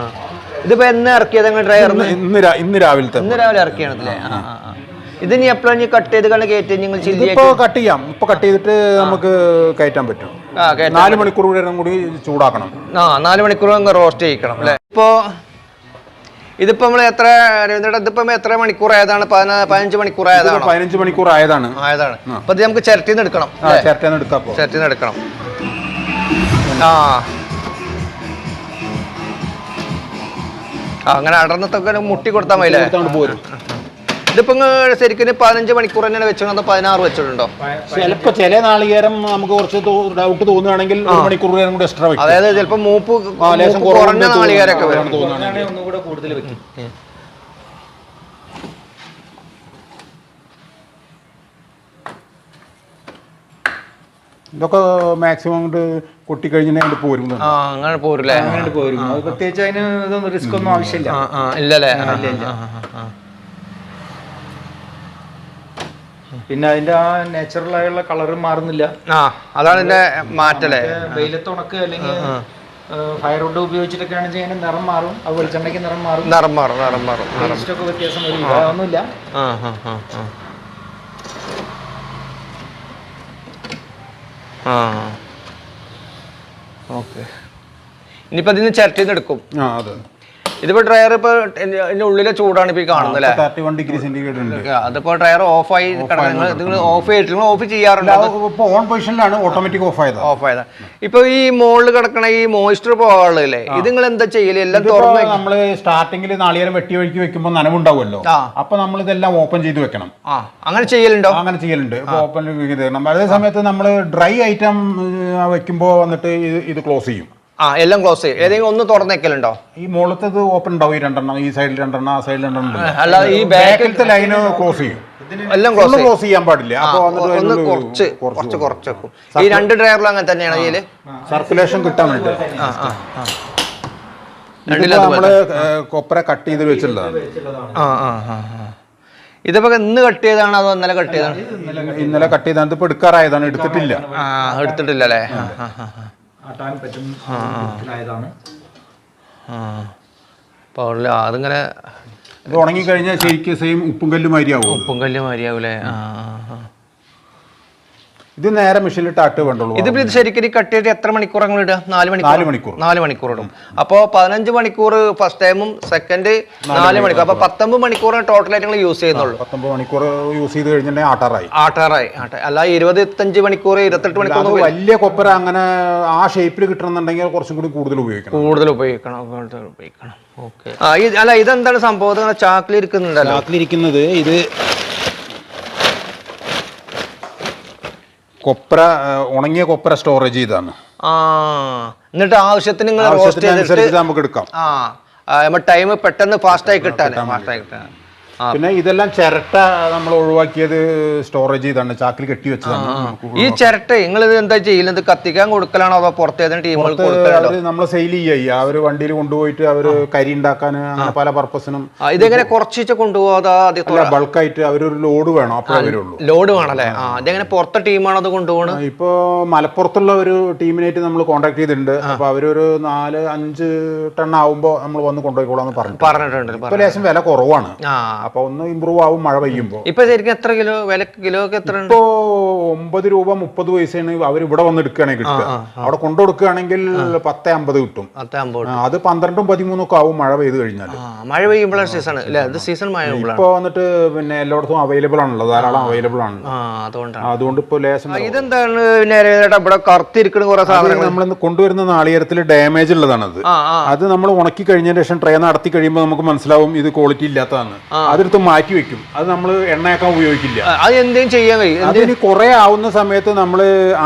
ഇതിപ്പോ എന്ന് ഇറക്കിയത് ഡ്രയർ? ഇന്ന് രാവിലെ ഇറക്കിയാണല്ലേ? ഇത് ഇനി എപ്പോഴും കട്ട് ചെയ്ത് കയറ്റി നിങ്ങൾ കട്ട് ചെയ്യാം. ഇപ്പൊ കട്ട് ചെയ്തിട്ട് നമുക്ക് കയറ്റാൻ പറ്റും. 4 മണിക്കൂർ കൂടി ചൂടാക്കണം. 4 മണിക്കൂർ റോസ്റ്റ് ചെയ്യിക്കണം അല്ലെ? ഇതിപ്പോ നമ്മൾ എത്ര മണിക്കൂർ ആയതാണ്? 15 മണിക്കൂർ ആയതാണ്. 15 മണിക്കൂർ ആയതാണ്. അപ്പൊ ഇത് നമുക്ക് ചിരട്ടിന്ന് എടുക്കണം. ചിരട്ടിന്ന് എടുക്കണം. അങ്ങനെ അടർന്നത്തൊക്കെ മുട്ടി കൊടുത്താൽ മതി. ഇതിപ്പോ ശരിക്കും 15 മണിക്കൂർ തന്നെയാണ് വെച്ചോ, 16 വെച്ചിട്ടുണ്ടോ? ചിലപ്പോ ചില നാളികേരം നമുക്ക് കുറച്ച് ഡൗട്ട് തോന്നുകയാണെങ്കിൽ 1 മണിക്കൂർ കൂടി എക്സ്ട്രാ വെക്കും. അതായത് ചിലപ്പോ മൂപ്പ് കുറഞ്ഞ നാളികേരൊക്കെ ഒന്നുകൂടെ കൂടുതൽ വെക്കും. ഇതൊക്കെ മാക്സിമം കൊട്ടി കഴിഞ്ഞാൽ പോരും. അങ്ങനെ പോരും. പ്രത്യേകിച്ച് അതിന് ഇതൊന്നും റിസ്ക് ഒന്നും ആവശ്യമില്ല. ഇല്ലല്ലേ? പിന്നെ അതിന്റെ ആ നാച്ചുറൽ ആയുള്ള കളർ മാറുന്നില്ല. അതാണ് ഇതിന്റെ മാറ്റല്ലേ? വെയിലത്ത് ഉണക്ക് അല്ലെങ്കിൽ ഫയർവുഡ് ഉപയോഗിച്ചിട്ടൊക്കെയാണ് ചെയ്യുന്നത്, നിറം മാറും. അത് വെളിച്ചെണ്ണയ്ക്ക് നിറം മാറും. ഒക്കെ വ്യത്യാസം വരും. ഒന്നുമില്ല. ഓക്കെ. ഇനിയിപ്പോ ഇതിന് ചിരട്ടിന്ന് എടുക്കും. ഇതിപ്പോ ഡ്രയർ ഇപ്പൊ ഇതിന്റെ ഉള്ളിലെ ചൂടാണ് ഇപ്പൊ കാണുന്നത് അല്ലേ? 31 ഡിഗ്രി സെന്റിഗ്രേഡ് ഉണ്ട്. അതിപ്പോ ഡ്രയർ ഓഫ് ആയി കിടക്കുന്നത്. ഓഫ് ചെയ്തിട്ട് ഓഫ് ചെയ്യാറുണ്ട്? ഓൺ പൊസിഷനിലാണ്, ഓട്ടോമാറ്റിക് ഓഫ് ആയതാ. ഇപ്പൊ ഈ മുകളിൽ കിടക്കണ ഈ മോയ്സ്ചർ പോകാനുള്ളതല്ലേ, ഇത് നിങ്ങൾ എന്താ ചെയ്യല്? എല്ലാം തുറന്ന് നമ്മള് സ്റ്റാർട്ടിങ്ങിൽ നാളികേരം വെട്ടി ഒഴുക്കി വെക്കുമ്പോൾ നനവുണ്ടാവുമല്ലോ, അപ്പൊ നമ്മൾ ഇതെല്ലാം ഓപ്പൺ ചെയ്ത് വെക്കണം. അങ്ങനെ ചെയ്യലുണ്ടോ? അങ്ങനെ ചെയ്യലുണ്ട്. ഓപ്പൺ ചെയ്ത് അതേ സമയത്ത് നമ്മൾ ഡ്രൈ ഐറ്റം വെക്കുമ്പോ വന്നിട്ട് ഇത് ക്ലോസ് ചെയ്യും. എല്ലാം ക്ലോസ് ചെയ്യും. ഏതെങ്കിലും ഒന്ന് തുറന്നേക്കലുണ്ടോ? ഈ മുകളിലത്തെ ഓപ്പൺ ഉണ്ടാവും, ഈ 2 ഈ സൈഡിൽ 2, ആ സൈഡിൽ 2. അല്ലാതെ ഈ ബാക്കിലത്തെ ലൈന് ക്ലോസ് ചെയ്യും. എല്ലാം ക്ലോസ് ചെയ്യാൻ പാടില്ല. കുറച്ച് വെക്കും. ഈ 2 ഡ്രൈവറിലും അങ്ങനെ തന്നെയാണ് ചെയ്യല്, സർക്കുലേഷൻ കിട്ടാൻ വേണ്ടി. നമ്മള് കൊപ്പര കട്ട് ചെയ്ത് വെച്ചിട്ടുള്ളതാണ്. ഇതിപ്പോ ഇന്ന് കട്ട് ചെയ്താണ് അതോ ഇന്നലെ കട്ട് ചെയ്താണ്? ഇന്നലെ കട്ട് ചെയ്താണ്. ഇതിപ്പോ എടുക്കാറായതാണ്, എടുത്തിട്ടില്ല. എടുത്തിട്ടില്ലല്ലേ? അതിങ്ങനെ ഉണങ്ങി കഴിഞ്ഞാൽ ശരിക്കും സെയിം ഉപ്പും കല്ല് മാതിരിയാവും. ഉപ്പും കല്ല് മാതിരിയാവൂലേ? ഇത് നേരെ മെഷീനിലിട്ട് ആട്ട് വേണ്ടുള്ളൂ. ഇതിപ്പോ ഇത് ശരിക്കും കട്ട് ചെയ്ത് എത്ര മണിക്കൂർ അങ്ങനെ ഇടുക? 4 മണിക്കൂർ. 4 മണിക്കൂർ ഇടും. അപ്പോൾ 15 മണിക്കൂർ ഫസ്റ്റ് ടൈമും സെക്കൻഡ് 4 മണിക്കൂർ. അപ്പൊ 19 മണിക്കൂർ ടോട്ടലായിട്ട് നിങ്ങൾ യൂസ് ചെയ്യുന്നുള്ളൂ. 19 മണിക്കൂർ യൂസ് ചെയ്ത് കഴിഞ്ഞിട്ടുണ്ടെങ്കിൽ ആട്ടാറായി. അല്ല 25 മണിക്കൂർ 28 മണിക്കൂർ വലിയ കൊപ്പര അങ്ങനെ ആ ഷേപ്പിൽ കിട്ടണമെന്നുണ്ടെങ്കിൽ കുറച്ചും കൂടി കൂടുതൽ ഉപയോഗിക്കണം. ഓക്കെ. അല്ല ഇതെന്താണ് സംഭവം? ചാക്കിലിരിക്കുന്നുണ്ടല്ലോ. ചാക്കിലിരിക്കുന്നത് ഇത് കൊപ്ര, ഉണങ്ങിയ കൊപ്ര സ്റ്റോറേജ് ചെയ്താണ്. എന്നിട്ട് ആവശ്യത്തിന് നമുക്ക് എടുക്കാം. ടൈം പെട്ടെന്ന് ഫാസ്റ്റായി കിട്ടാൻ. പിന്നെ ഇതെല്ലാം ചിരട്ട നമ്മൾ ഒഴിവാക്കിയത് സ്റ്റോറേജ് ചെയ്താണ്, ചാക്കിൽ കെട്ടി വെച്ചതാണ്. ഈ ചിരട്ട നിങ്ങൾ ഇത് എന്താ ചെയ്യുന്നത്? കത്തിക്കാൻ കൊടുക്കലാണോ അതോ പുറത്തേതെങ്കിലും ടീമുകൾക്ക് കൊടുക്കലാണോ? നമ്മൾ സെയിൽ ചെയ്യുക, അവര് വണ്ടിയിൽ കൊണ്ടുപോയിട്ട് അവര് കരി ഉണ്ടാക്കാൻ അങ്ങനെ പല പർപ്പസിനും. ഇതെങ്ങനെ കുറച്ച് കൊണ്ടുപോകാതെ ബൾക്കായിട്ട് അവരൊരു ലോഡ് വേണം, അപ്പോഴേ വരുള്ളൂ. ലോഡ് വേണല്ലേ? ഇതെങ്ങനെ പുറത്തെ ടീമാണോ അത് കൊണ്ടുപോകണം? ഇപ്പൊ മലപ്പുറത്തുള്ള ഒരു ടീമിനായിട്ട് നമ്മൾ കോൺടാക്ട് ചെയ്തിട്ടുണ്ട്. അപ്പൊ അവരൊരു 4-5 ടൺ ആവുമ്പോ നമ്മൾ വന്ന് കൊണ്ടുപോയിക്കോളാന്ന് പറഞ്ഞിട്ടുണ്ട്. ഇപ്പൊ ലേശം വില കുറവാണ്, അപ്പൊ ഒന്ന് ഇമ്പ്രൂവ് ആവും മഴ പെയ്യുമ്പോ. ഇപ്പൊ ശരിക്കും എത്ര കിലോ വില? കിലോക്ക് എത്ര? ഇപ്പോ 9 രൂപ 30 പൈസയാണ് അവർ ഇവിടെ വന്ന് എടുക്കുകയാണെങ്കിൽ കിട്ടുക. അവിടെ കൊണ്ടുകൊടുക്കുകയാണെങ്കിൽ 10-50 കിട്ടും. അത് 12-13 ഒക്കെ ആവും മഴ പെയ്ത് കഴിഞ്ഞാൽ. മഴ പെയ്യുമ്പോഴാണ് സീസൺ അല്ലേ? അത് സീസൺ മഴ ഇപ്പൊ വന്നിട്ട് പിന്നെ എല്ലായിടത്തും അവൈലബിൾ ആണല്ലോ, ധാരാളം അവൈലബിൾ ആണ്. അതുകൊണ്ട് ഇപ്പൊ ലേശം. ഇതെന്താണ് ഇവിടെ കറുത്തിരിക്കുന്ന കുറെ സാധനങ്ങൾ നമ്മൾ കൊണ്ടുവരുന്ന നാളികേരത്തിൽ ഡാമേജ് ഉള്ളതാണത്. അത് നമ്മൾ ഉണക്കി കഴിഞ്ഞതിന് ശേഷം ട്രേ നടത്തി കഴിയുമ്പോൾ നമുക്ക് മനസ്സിലാവും ഇത് ക്വാളിറ്റി ഇല്ലാത്തതാണ്. അതെടുത്ത് മാറ്റി വെക്കും. അത് നമ്മൾ എണ്ണയാക്കാൻ ഉപയോഗിക്കില്ല. അത് എന്തെങ്കിലും ചെയ്യാൻ കഴിയും. അതിന് കുറെ ആവുന്ന സമയത്ത് നമ്മൾ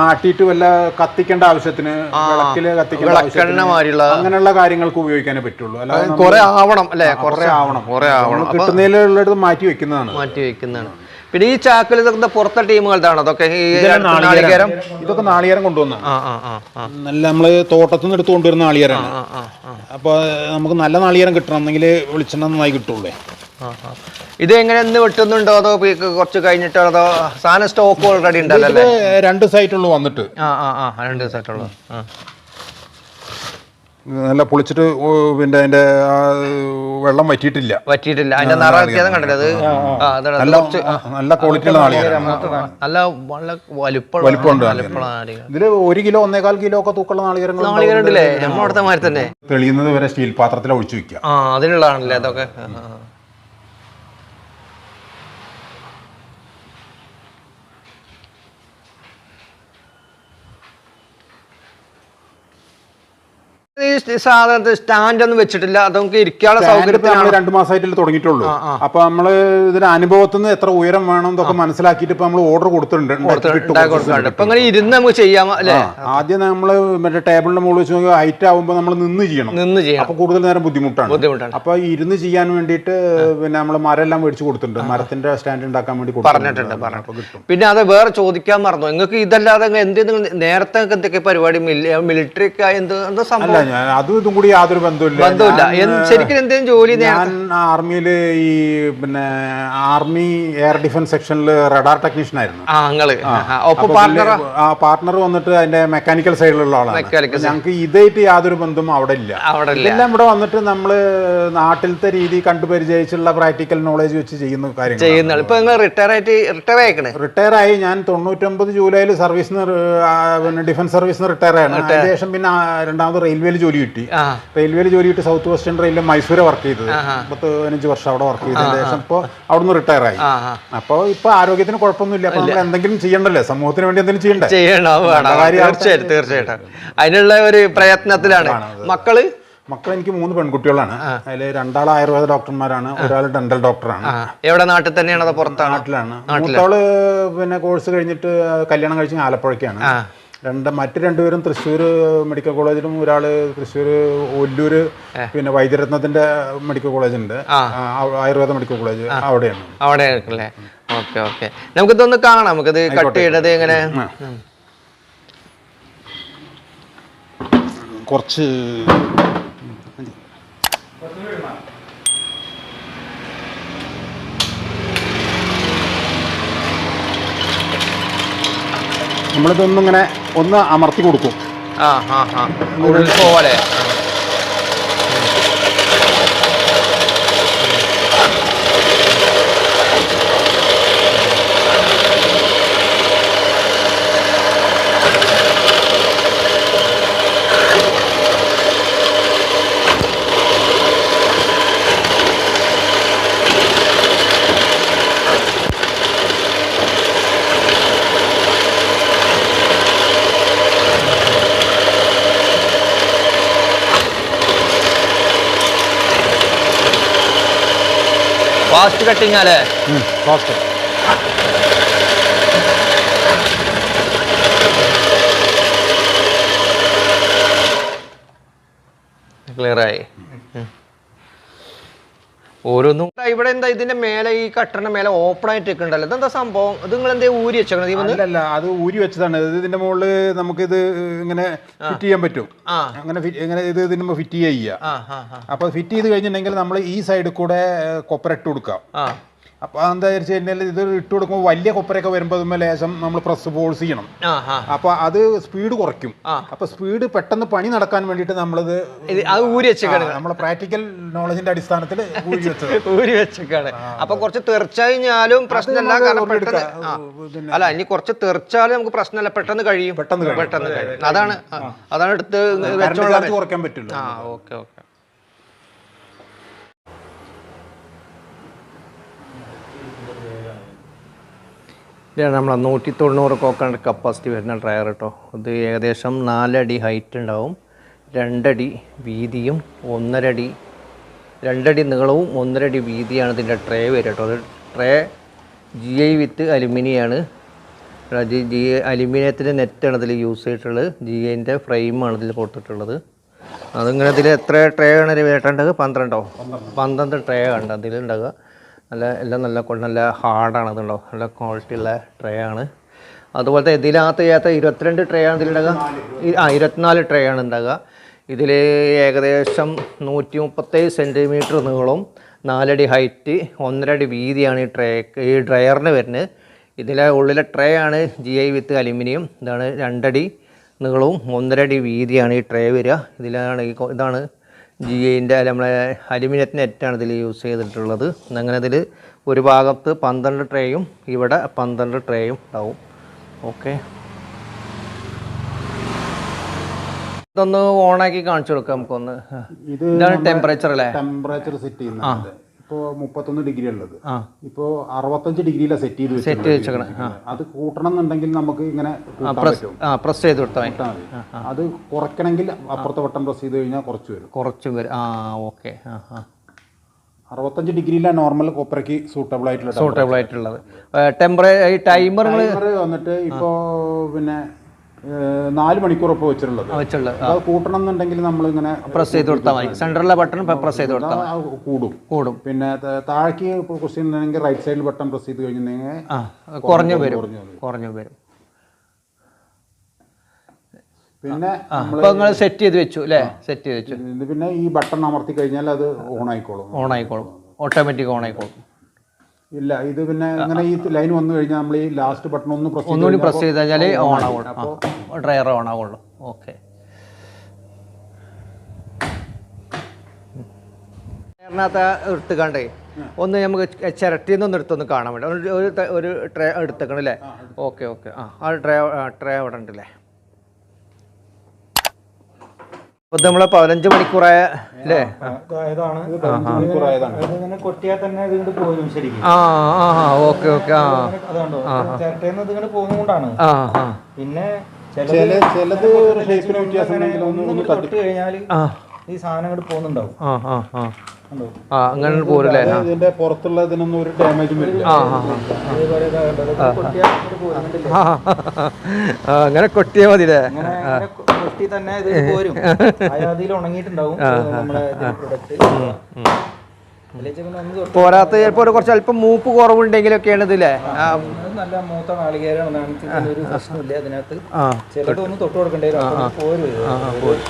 ആട്ടിയിട്ട് വല്ല കത്തിക്കേണ്ട ആവശ്യത്തിന്, വിളക്കില് കത്തിക്കേണ്ട ആവശ്യത്തിന്, അങ്ങനെയുള്ള കാര്യങ്ങൾക്ക് ഉപയോഗിക്കാനേ പറ്റുള്ളൂ. അല്ലാതെ കുറെ ആവണം അല്ലെ? കുറെ ആവണം. കിട്ടുന്നതിലുള്ളത് മാറ്റി വെക്കുന്നതാണ്. പിന്നെ ഈ ചാക്കിൽ പുറത്തെ ടീമുകളാണ് അതൊക്കെ? ഇതൊക്കെ നാളികേരം കൊണ്ടുവന്ന നല്ല നമ്മള് തോട്ടത്തിൽ നിന്ന് എടുത്ത് കൊണ്ടുവരുന്ന നാളികേരാണ്. അപ്പൊ നമുക്ക് നല്ല നാളികേരം കിട്ടണമെന്നെങ്കിൽ വെളിച്ചെണ്ണ നന്നായി കിട്ടുള്ളൂ. ഇത് എങ്ങനെ ഇന്ന് വെട്ടുന്നുണ്ടോ അതോ കുറച്ച് കഴിഞ്ഞിട്ടോ അതോ സാധനം സ്റ്റോക്ക് ഓൾറെഡി ഉണ്ടല്ലോ? 2 സൈറ്റുള്ളൂ വന്നിട്ട്. 2 സൈറ്റുള്ളൂ. നല്ല പൊളിച്ചിട്ട് പിന്നെ അതിന്റെ വെള്ളം വറ്റിയിട്ടില്ല. അതിന്റെ നിറ വ്യത്യാസം കണ്ടത്. നല്ല ക്വാളിറ്റിയുള്ള നാളികേരം, നല്ല വലിപ്പമുണ്ട്. ഇതില് 1 കിലോ 1.25 കിലോ ഒക്കെ തൂക്കമുള്ള നാളികേരങ്ങളുണ്ടല്ലേ നമ്മുടെ മാതിരി തന്നെ. തെളിയുന്നത് വരെ സ്റ്റീൽ പാത്രത്തിൽ ഒഴിച്ചു വെക്കുക. അതിനുള്ളതാണല്ലേ അതൊക്കെ? സാധനത്തിന് സ്റ്റാൻഡ് ഒന്നും വെച്ചിട്ടില്ല, അതൊക്കെ ഇരിക്കാനുള്ള സൗകര്യത്തിൽ 2 മാസമായിട്ടല്ലേ തുടങ്ങിയിട്ടുള്ളൂ. അപ്പൊ നമ്മള് ഇതിന്റെ അനുഭവത്തിൽ നിന്ന് എത്ര ഉയരം വേണം എന്നൊക്കെ മനസ്സിലാക്കിയിട്ട് ഇപ്പൊ നമ്മൾ ഓർഡർ കൊടുത്തിട്ടുണ്ട്. ഇപ്പൊ ഇങ്ങനെ ഇരുന്ന് നമുക്ക് ചെയ്യാം അല്ലേ? ആദ്യം നമ്മള് മറ്റേ ടേബിളിന്റെ മുകളിൽ വെച്ച് നോക്കി ഹൈറ്റ് ആവുമ്പോൾ നമ്മൾ നിന്ന് ചെയ്യണം. അപ്പൊ കൂടുതൽ നേരം ബുദ്ധിമുട്ടാണ്. അപ്പൊ ഇരുന്ന് ചെയ്യാൻ വേണ്ടിയിട്ട് പിന്നെ നമ്മൾ മരം എല്ലാം മേടിച്ചു കൊടുത്തിട്ടുണ്ട്. മരത്തിന്റെ സ്റ്റാൻഡ് ഉണ്ടാക്കാൻ വേണ്ടി പറഞ്ഞിട്ടുണ്ട്. പിന്നെ അത് വേറെ ചോദിക്കാൻ മറന്നു, നിങ്ങൾക്ക് ഇതല്ലാതെ എന്തെങ്കിലും നേരത്തെ എന്തൊക്കെ പരിപാടി മിലിറ്ററി എന്താ സംഭവം? അതും ഇതും കൂടി യാതൊരു ബന്ധമില്ല. ശരിക്കും എന്തെങ്കിലും ജോലി? ഞാൻ ആർമിയില് ഈ പിന്നെ ആർമി എയർ ഡിഫൻസ് സെക്ഷനിൽ റഡാർ ടെക്നീഷ്യൻ ആയിരുന്നു. പാർട്ണർ വന്നിട്ട് അതിന്റെ മെക്കാനിക്കൽ സൈഡിലുള്ള ആളാണ്. ഞങ്ങൾക്ക് ഇതായിട്ട് യാതൊരു ബന്ധവും അവിടെ ഇല്ല. ഇതെല്ലാം ഇവിടെ വന്നിട്ട് നമ്മള് നാട്ടിലത്തെ രീതി കണ്ടുപരിചയിച്ചുള്ള പ്രാക്ടിക്കൽ നോളേജ് വെച്ച് ചെയ്യുന്ന കാര്യങ്ങൾ. റിട്ടയർ ആയി ഞാൻ 99 ജൂലൈയിൽ സർവീസിന് പിന്നെ ഡിഫൻസ് സർവീസിന് റിട്ടയർ ആണ്. അതിനുശേഷം പിന്നെ രണ്ടാമത് റെയിൽവേയിൽ ജോലി കിട്ടി. സൗത്ത് വെസ്റ്റേൺ റെയിൽവേ മൈസൂരെ വർക്ക് ചെയ്തത്. 15 വർഷം അവിടെ വർക്ക് ചെയ്തതിന് ശേഷം ഇപ്പൊ അവിടുന്ന് റിട്ടയർ ആയി. അപ്പൊ ഇപ്പൊ ആരോഗ്യത്തിന് കുഴപ്പമൊന്നുമില്ല. അപ്പൊ നമ്മൾ എന്തെങ്കിലും ചെയ്യണ്ടല്ലേ, സമൂഹത്തിന് വേണ്ടി എന്തെങ്കിലും തീർച്ചയായിട്ടും അതിനുള്ള ഒരു പ്രയത്നത്തിലാണ്. മക്കൾ എനിക്ക് 3 പെൺകുട്ടികളാണ്. അതിൽ 2 ആയുർവേദ ഡോക്ടർമാരാണ്, ഒരാൾ ഡെന്റൽ ഡോക്ടറാണ്. എവിടെ? നാട്ടിൽ തന്നെയാണോ അതോ പുറത്താണ്? നാട്ടിലാണ്. മൂത്തോള് പിന്നെ കോഴ്സ് കഴിഞ്ഞിട്ട് കല്യാണം കഴിച്ച് ആലപ്പുഴയ്ക്കാണ്. മറ്റു 2 പേരും തൃശ്ശൂർ മെഡിക്കൽ കോളേജിലും, ഒരാള് തൃശ്ശൂർ ഒല്ലൂര് പിന്നെ വൈദ്യരത്നത്തിന്റെ മെഡിക്കൽ കോളേജ് ഉണ്ട്, ആയുർവേദ മെഡിക്കൽ കോളേജ് അവിടെയാണ്. ഓക്കെ. നമുക്കിതൊന്ന് കാണാം. നമുക്കിത് കട്ട് ചെയ്യണത് എങ്ങനെ? കുറച്ച് നമ്മളിതൊന്നും ഇങ്ങനെ ഒന്ന് അമർത്തി കൊടുക്കും. പോലെ ഫാസ്റ്റ് കട്ടിങ് അല്ലേ? ഫാസ്റ്റ്. ക്ലിയറായി. ഓരോന്നും ഇവിടെ എന്താ ഇതിന്റെ മേലെ ഈ കട്ടറിന്റെ മേലെ ഓപ്പൺ ആയിട്ട് ഉണ്ടല്ലോ, ഇതെന്താ സംഭവം? ഇത് നിങ്ങൾ എന്താ ഊരി വെച്ചേക്കണത്? അല്ല, അത് ഊരി വെച്ചതാണ്. ഇതിന്റെ മുകളിൽ നമുക്കിത് ഇങ്ങനെ ഫിറ്റ് ചെയ്യാൻ പറ്റും. അങ്ങനെ ഇത് ഇതിന് ഫിറ്റ് ചെയ്യുക. അപ്പൊ ഫിറ്റ് ചെയ്ത് കഴിഞ്ഞിട്ടുണ്ടെങ്കിൽ നമ്മൾ ഈ സൈഡിൽ കൂടെ കൊപ്പര ഇട്ട് കൊടുക്കാം. അപ്പൊ എന്താ വെച്ച് കഴിഞ്ഞാൽ ഇത് ഇട്ട് കൊടുക്കുമ്പോൾ വലിയ കൊപ്പരയൊക്കെ വരുമ്പോൾ ലേശം നമ്മൾ പ്രസ് ഫോഴ്സ് ചെയ്യണം. അപ്പൊ അത് സ്പീഡ് കുറയ്ക്കും. അപ്പൊ സ്പീഡ് പെട്ടെന്ന് പണി നടക്കാൻ വേണ്ടിയിട്ട് നമ്മളിത് ഊരി വെച്ചേക്കാണ്. നമ്മളെ പ്രാക്ടിക്കൽ നോളജിന്റെ അടിസ്ഥാനത്തിൽ ഊരി വെച്ചേക്കാണ്. അപ്പൊ കുറച്ച് തെറിച്ചാലും പ്രശ്നമല്ല, അല്ല ഇനി കുറച്ച് തെറിച്ചാലും നമുക്ക് പ്രശ്നമല്ല, പെട്ടെന്ന് കഴിയും. പെട്ടെന്ന് കഴിയും. അതാണ് എടുത്ത് കുറയ്ക്കാൻ പറ്റില്ല. Okay okay. ഇതാണ് നമ്മളെ 190 കോക്കനട്ട് കപ്പാസിറ്റി വരുന്ന ടയർ കേട്ടോ. ഇത് ഏകദേശം 4 അടി ഹൈറ്റ് ഉണ്ടാവും, 2 അടി വീതിയും 1.5 അടി 2 അടി നീളവും 1.5 അടി വീതിയാണ് ഇതിൻ്റെ ട്രേ വരിക കേട്ടോ. അത് ട്രേ GI വിത്ത് അലുമിനിയാണ്. അലുമിനിയത്തിൻ്റെ നെറ്റാണ് ഇതിൽ യൂസ് ചെയ്തിട്ടുള്ളത്. GIൻ്റെ ഫ്രെയിമാണ് ഇതിൽ കൊടുത്തിട്ടുള്ളത്. അതിങ്ങനെ ഇതിൽ എത്ര ട്രേ ആണ് വേട്ടേണ്ടത്? 12 ട്രേ ഉണ്ട് അതിലുണ്ടാകുക. എല്ലാം നല്ല ഹാർഡാണ്. അതുണ്ടോ, നല്ല ക്വാളിറ്റി ഉള്ള ട്രേ ആണ്. അതുപോലത്തെ ഇതിനകത്ത് 22 ട്രേ ആണ് ഇതിലുണ്ടാകുക. 24 ട്രേ ആണ് ഉണ്ടാകുക. ഇതിൽ ഏകദേശം 137 സെൻറ്റിമീറ്റർ നീളവും 4 അടി ഹൈറ്റ് 1.5 അടി വീതിയാണ് ഈ ഡ്രയറിന് വരുന്നത്. ഇതിലെ ഉള്ളിലെ ട്രേ ആണ് GI വിത്ത് അലുമിനിയം. ഇതാണ് 2 അടി നീളവും 1.5 അടി വീതിയാണ് ഈ ട്രേ വരിക. ഇതാണ് GIൻ്റെ നമ്മളെ അലുമിനിയത്തിൻ്റെ നെറ്റാണ് ഇതിൽ യൂസ് ചെയ്തിട്ടുള്ളത്. അങ്ങനെ ഇതിൽ ഒരു ഭാഗത്ത് 12 ട്രേയും ഇവിടെ 12 ട്രേയും ഉണ്ടാവും. ഓക്കെ, ഇതൊന്ന് ഓണാക്കി കാണിച്ചു കൊടുക്കാം നമുക്കൊന്ന്. ഇതാണ് ടെമ്പറേച്ചർ അല്ലേ? ടെമ്പറേച്ചർ സെറ്റ് ചെയ്യുന്നത് ഇപ്പോൾ 31 ഡിഗ്രി ഉള്ളത് ഇപ്പോൾ 65 ഡിഗ്രിയിലാണ് സെറ്റ് ചെയ്ത് വെച്ചേക്കണം. അത് കൂട്ടണം എന്നുണ്ടെങ്കിൽ നമുക്ക് ഇങ്ങനെ പ്രസ് ചെയ്ത് കൊടുത്താൽ മതി. അത് കുറയ്ക്കണമെങ്കിൽ അപ്പുറത്തെ ബട്ടൺ പ്രസ് ചെയ്ത് കഴിഞ്ഞാൽ കുറച്ച് വരും. ഓക്കെ. 65 ഡിഗ്രിയിലാണ് നോർമൽ കോപ്പറയ്ക്ക് സൂട്ടബിൾ ആയിട്ടുള്ളത്. ടൈമർ വന്നിട്ട് ഇപ്പോൾ പിന്നെ 4 മണിക്കൂർ ഇപ്പോൾ വെച്ചിട്ടുള്ളത്. അത് കൂട്ടണം എന്നുണ്ടെങ്കിൽ നമ്മൾ ഇങ്ങനെ പ്രസ് ചെയ്ത് കൊടുത്താൽ മതി. സെൻട്രലിലെ ബട്ടൺ പ്രസ് ചെയ്ത് കൊടുത്താൽ കൂടും. പിന്നെ താഴേക്ക് പ്രസ് ചെയ്യുന്നുണ്ടെങ്കിൽ റൈറ്റ് സൈഡിൽ ബട്ടൺ പ്രസ് ചെയ്ത് കഴിഞ്ഞിട്ടുണ്ടെങ്കിൽ കുറഞ്ഞു വരും. പിന്നെ നിങ്ങൾ സെറ്റ് ചെയ്ത് വെച്ചു അല്ലേ? സെറ്റ് ചെയ്ത് വെച്ചു. ഇത് പിന്നെ ഈ ബട്ടൺ അമർത്തി കഴിഞ്ഞാൽ അത് ഓൺ ആയിക്കോളും. ഓട്ടോമാറ്റിക് ഓൺ ആയിക്കോളും. ഇല്ല, ഇത് പിന്നെ ഇങ്ങനെ ഈ ലൈൻ വന്നു കഴിഞ്ഞാൽ നമ്മൾ ഈ ലാസ്റ്റ് ബട്ടൺ ഒന്നുകൂടി പ്രസ് ചെയ്ത് കഴിഞ്ഞാൽ ഓൺ ആവുള്ളൂ. ഡ്രയർ ഓൺ ആവുള്ളൂ. ഓക്കെ. എടുത്തുകാണ്ടേ ഒന്ന് നമുക്ക് ചിരട്ടിന്ന് ഒന്ന് എടുത്തൊന്ന് കാണാൻ വേണ്ടി ഒരു ട്രേ എടുത്തേക്കണം അല്ലേ? ഓക്കെ. ആ ട്രേ അവിടെ ഉണ്ടല്ലേ? അപ്പോൾ നമ്മളെ 15 മണിക്കൂറായ അല്ലേ? കൊട്ടിയാൽ തന്നെ ഇതിങ്ങോട്ട് പോരും ശരിക്കും. ഓക്കെ. ചിരട്ടേന്ന് ഇതിങ്ങോട്ട് പോകുന്നതുകൊണ്ടാണ്. പിന്നെ ചിലത് തൊട്ട് കഴിഞ്ഞാൽ ഈ സാധനം അങ്ങോട്ട് പോകുന്നുണ്ടാവും. അങ്ങനെ പോരല്ലേ? ഇതിന്റെ പുറത്തുള്ള ഇതിനൊന്നും ഒരു ഡാമേജും വരില്ല. അങ്ങനെ കൊട്ടിയാൽ മതില്ലേ? കൊട്ടി തന്നെ ഇത് പോരും. അതിൽ ഉണങ്ങിയിട്ടുണ്ടാവും നമ്മുടെ പ്രൊഡക്റ്റ്. പോരാത്ത ചിലപ്പോൾ കുറച്ച് അല്പം മൂപ്പ് കുറവുണ്ടെങ്കിലൊക്കെയാണ് ഇതില്ലേ? നല്ല മൂത്ത നാളികേരാണ്. ഒരു പ്രശ്നമില്ല അതിനകത്ത്. ചിലതൊന്നും തൊട്ട് കൊടുക്കേണ്ടി വരും. പോരും.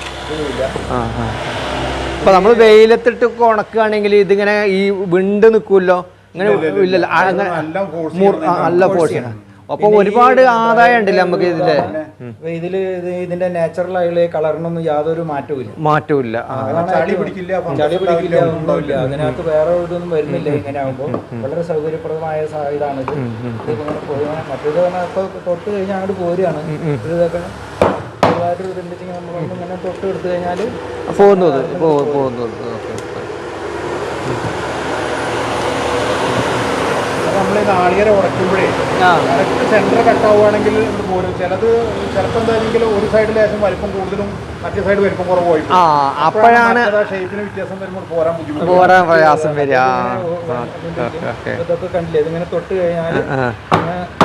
അപ്പൊ നമ്മൾ വെയിലത്തിട്ട് ഉണക്കുകയാണെങ്കിൽ ഇതിങ്ങനെ ഈ വിണ്ട് നിൽക്കുമല്ലോ. ഇങ്ങനെ ഇല്ലല്ലോ, നല്ല പോർഷൻ. അപ്പൊ ഒരുപാട് ആദായം ഉണ്ടല്ലേ നമുക്ക് ഇതിന്റെ? ഇതിന്റെ നാച്ചുറൽ ആയുള്ള കളറിനൊന്നും യാതൊരു മാറ്റവും ഇല്ല. ചളി പിടിക്കില്ല, ഒന്നുമില്ല. അതിനകത്ത് വേറെ ഇതൊന്നും വരുന്നില്ല. ഇങ്ങനെ ആകുമ്പോൾ വളരെ സൗകര്യപ്രദമായ ഇതാണിത്. മറ്റേത് ഇപ്പൊ തൊട്ട് കഴിഞ്ഞാൽ അങ്ങോട്ട് പോരുകയാണ്. ഇതൊക്കെ നമ്മളൊന്നും ഇങ്ങനെ തൊട്ട് എടുത്തു കഴിഞ്ഞാൽ പോകുന്നത്. നമ്മൾ നാളികേരം ഉടയ്ക്കുമ്പോഴേ കറക്റ്റ് സെന്റർ കട്ടാവുകയാണെങ്കിൽ പോരും. ചിലപ്പോൾ എന്തായാലും ഒരു സൈഡ് ലേശം വലിപ്പം കൂടുതലും മറ്റേ സൈഡ് വലിപ്പം കുറവായി അപ്പോഴാണ് ഷേപ്പിന് വ്യത്യാസം വരുമ്പോൾ പോരാൻ ബുദ്ധിമുട്ട്, പോരാൻ പ്രയാസം വരിക. ഇതൊക്കെ കണ്ടില്ലേ, ഇതിങ്ങനെ തൊട്ട് കഴിഞ്ഞാൽ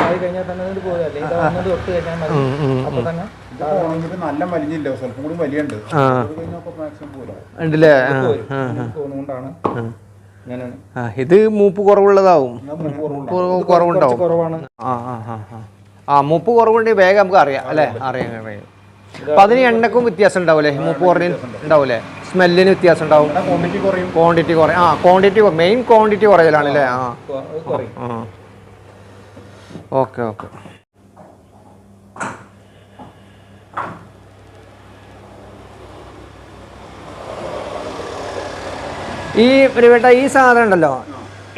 ആയി കഴിഞ്ഞാൽ തന്നെ പോരും, അല്ലെങ്കിൽ ഇതൊന്ന് തൊട്ട് കഴിഞ്ഞാൽ മതി. അപ്പൊ തന്നെ നല്ല വലിഞ്ഞില്ല, സ്വല്പം കൂടി വലിയുണ്ട് മാക്സിമം പോരാ ഉണ്ടല്ലേ. തോന്നുകൊണ്ടാണ് ഇത് മൂപ്പ് കുറവുള്ളതാവും, കുറവുണ്ടാവും. കുറവാണ്. മൂപ്പ് കുറവുണ്ടെങ്കിൽ വേഗം നമുക്ക് അറിയാം അല്ലേ, അറിയാൻ കഴിയും. അപ്പൊ അതിന് എണ്ണക്കും വ്യത്യാസം ഉണ്ടാവൂലേ, മൂപ്പ് കുറഞ്ഞ ഉണ്ടാവൂലേ, സ്മെല്ലിന് വ്യത്യാസം ഉണ്ടാവും, ക്വാണ്ടിറ്റി കുറയും. ക്വാണ്ടിറ്റി മെയിൻ ക്വാണ്ടിറ്റി കുറയലാണല്ലേ. Okay okay. ഈ പരിവേട്ട ഈ സാധനം ഉണ്ടല്ലോ,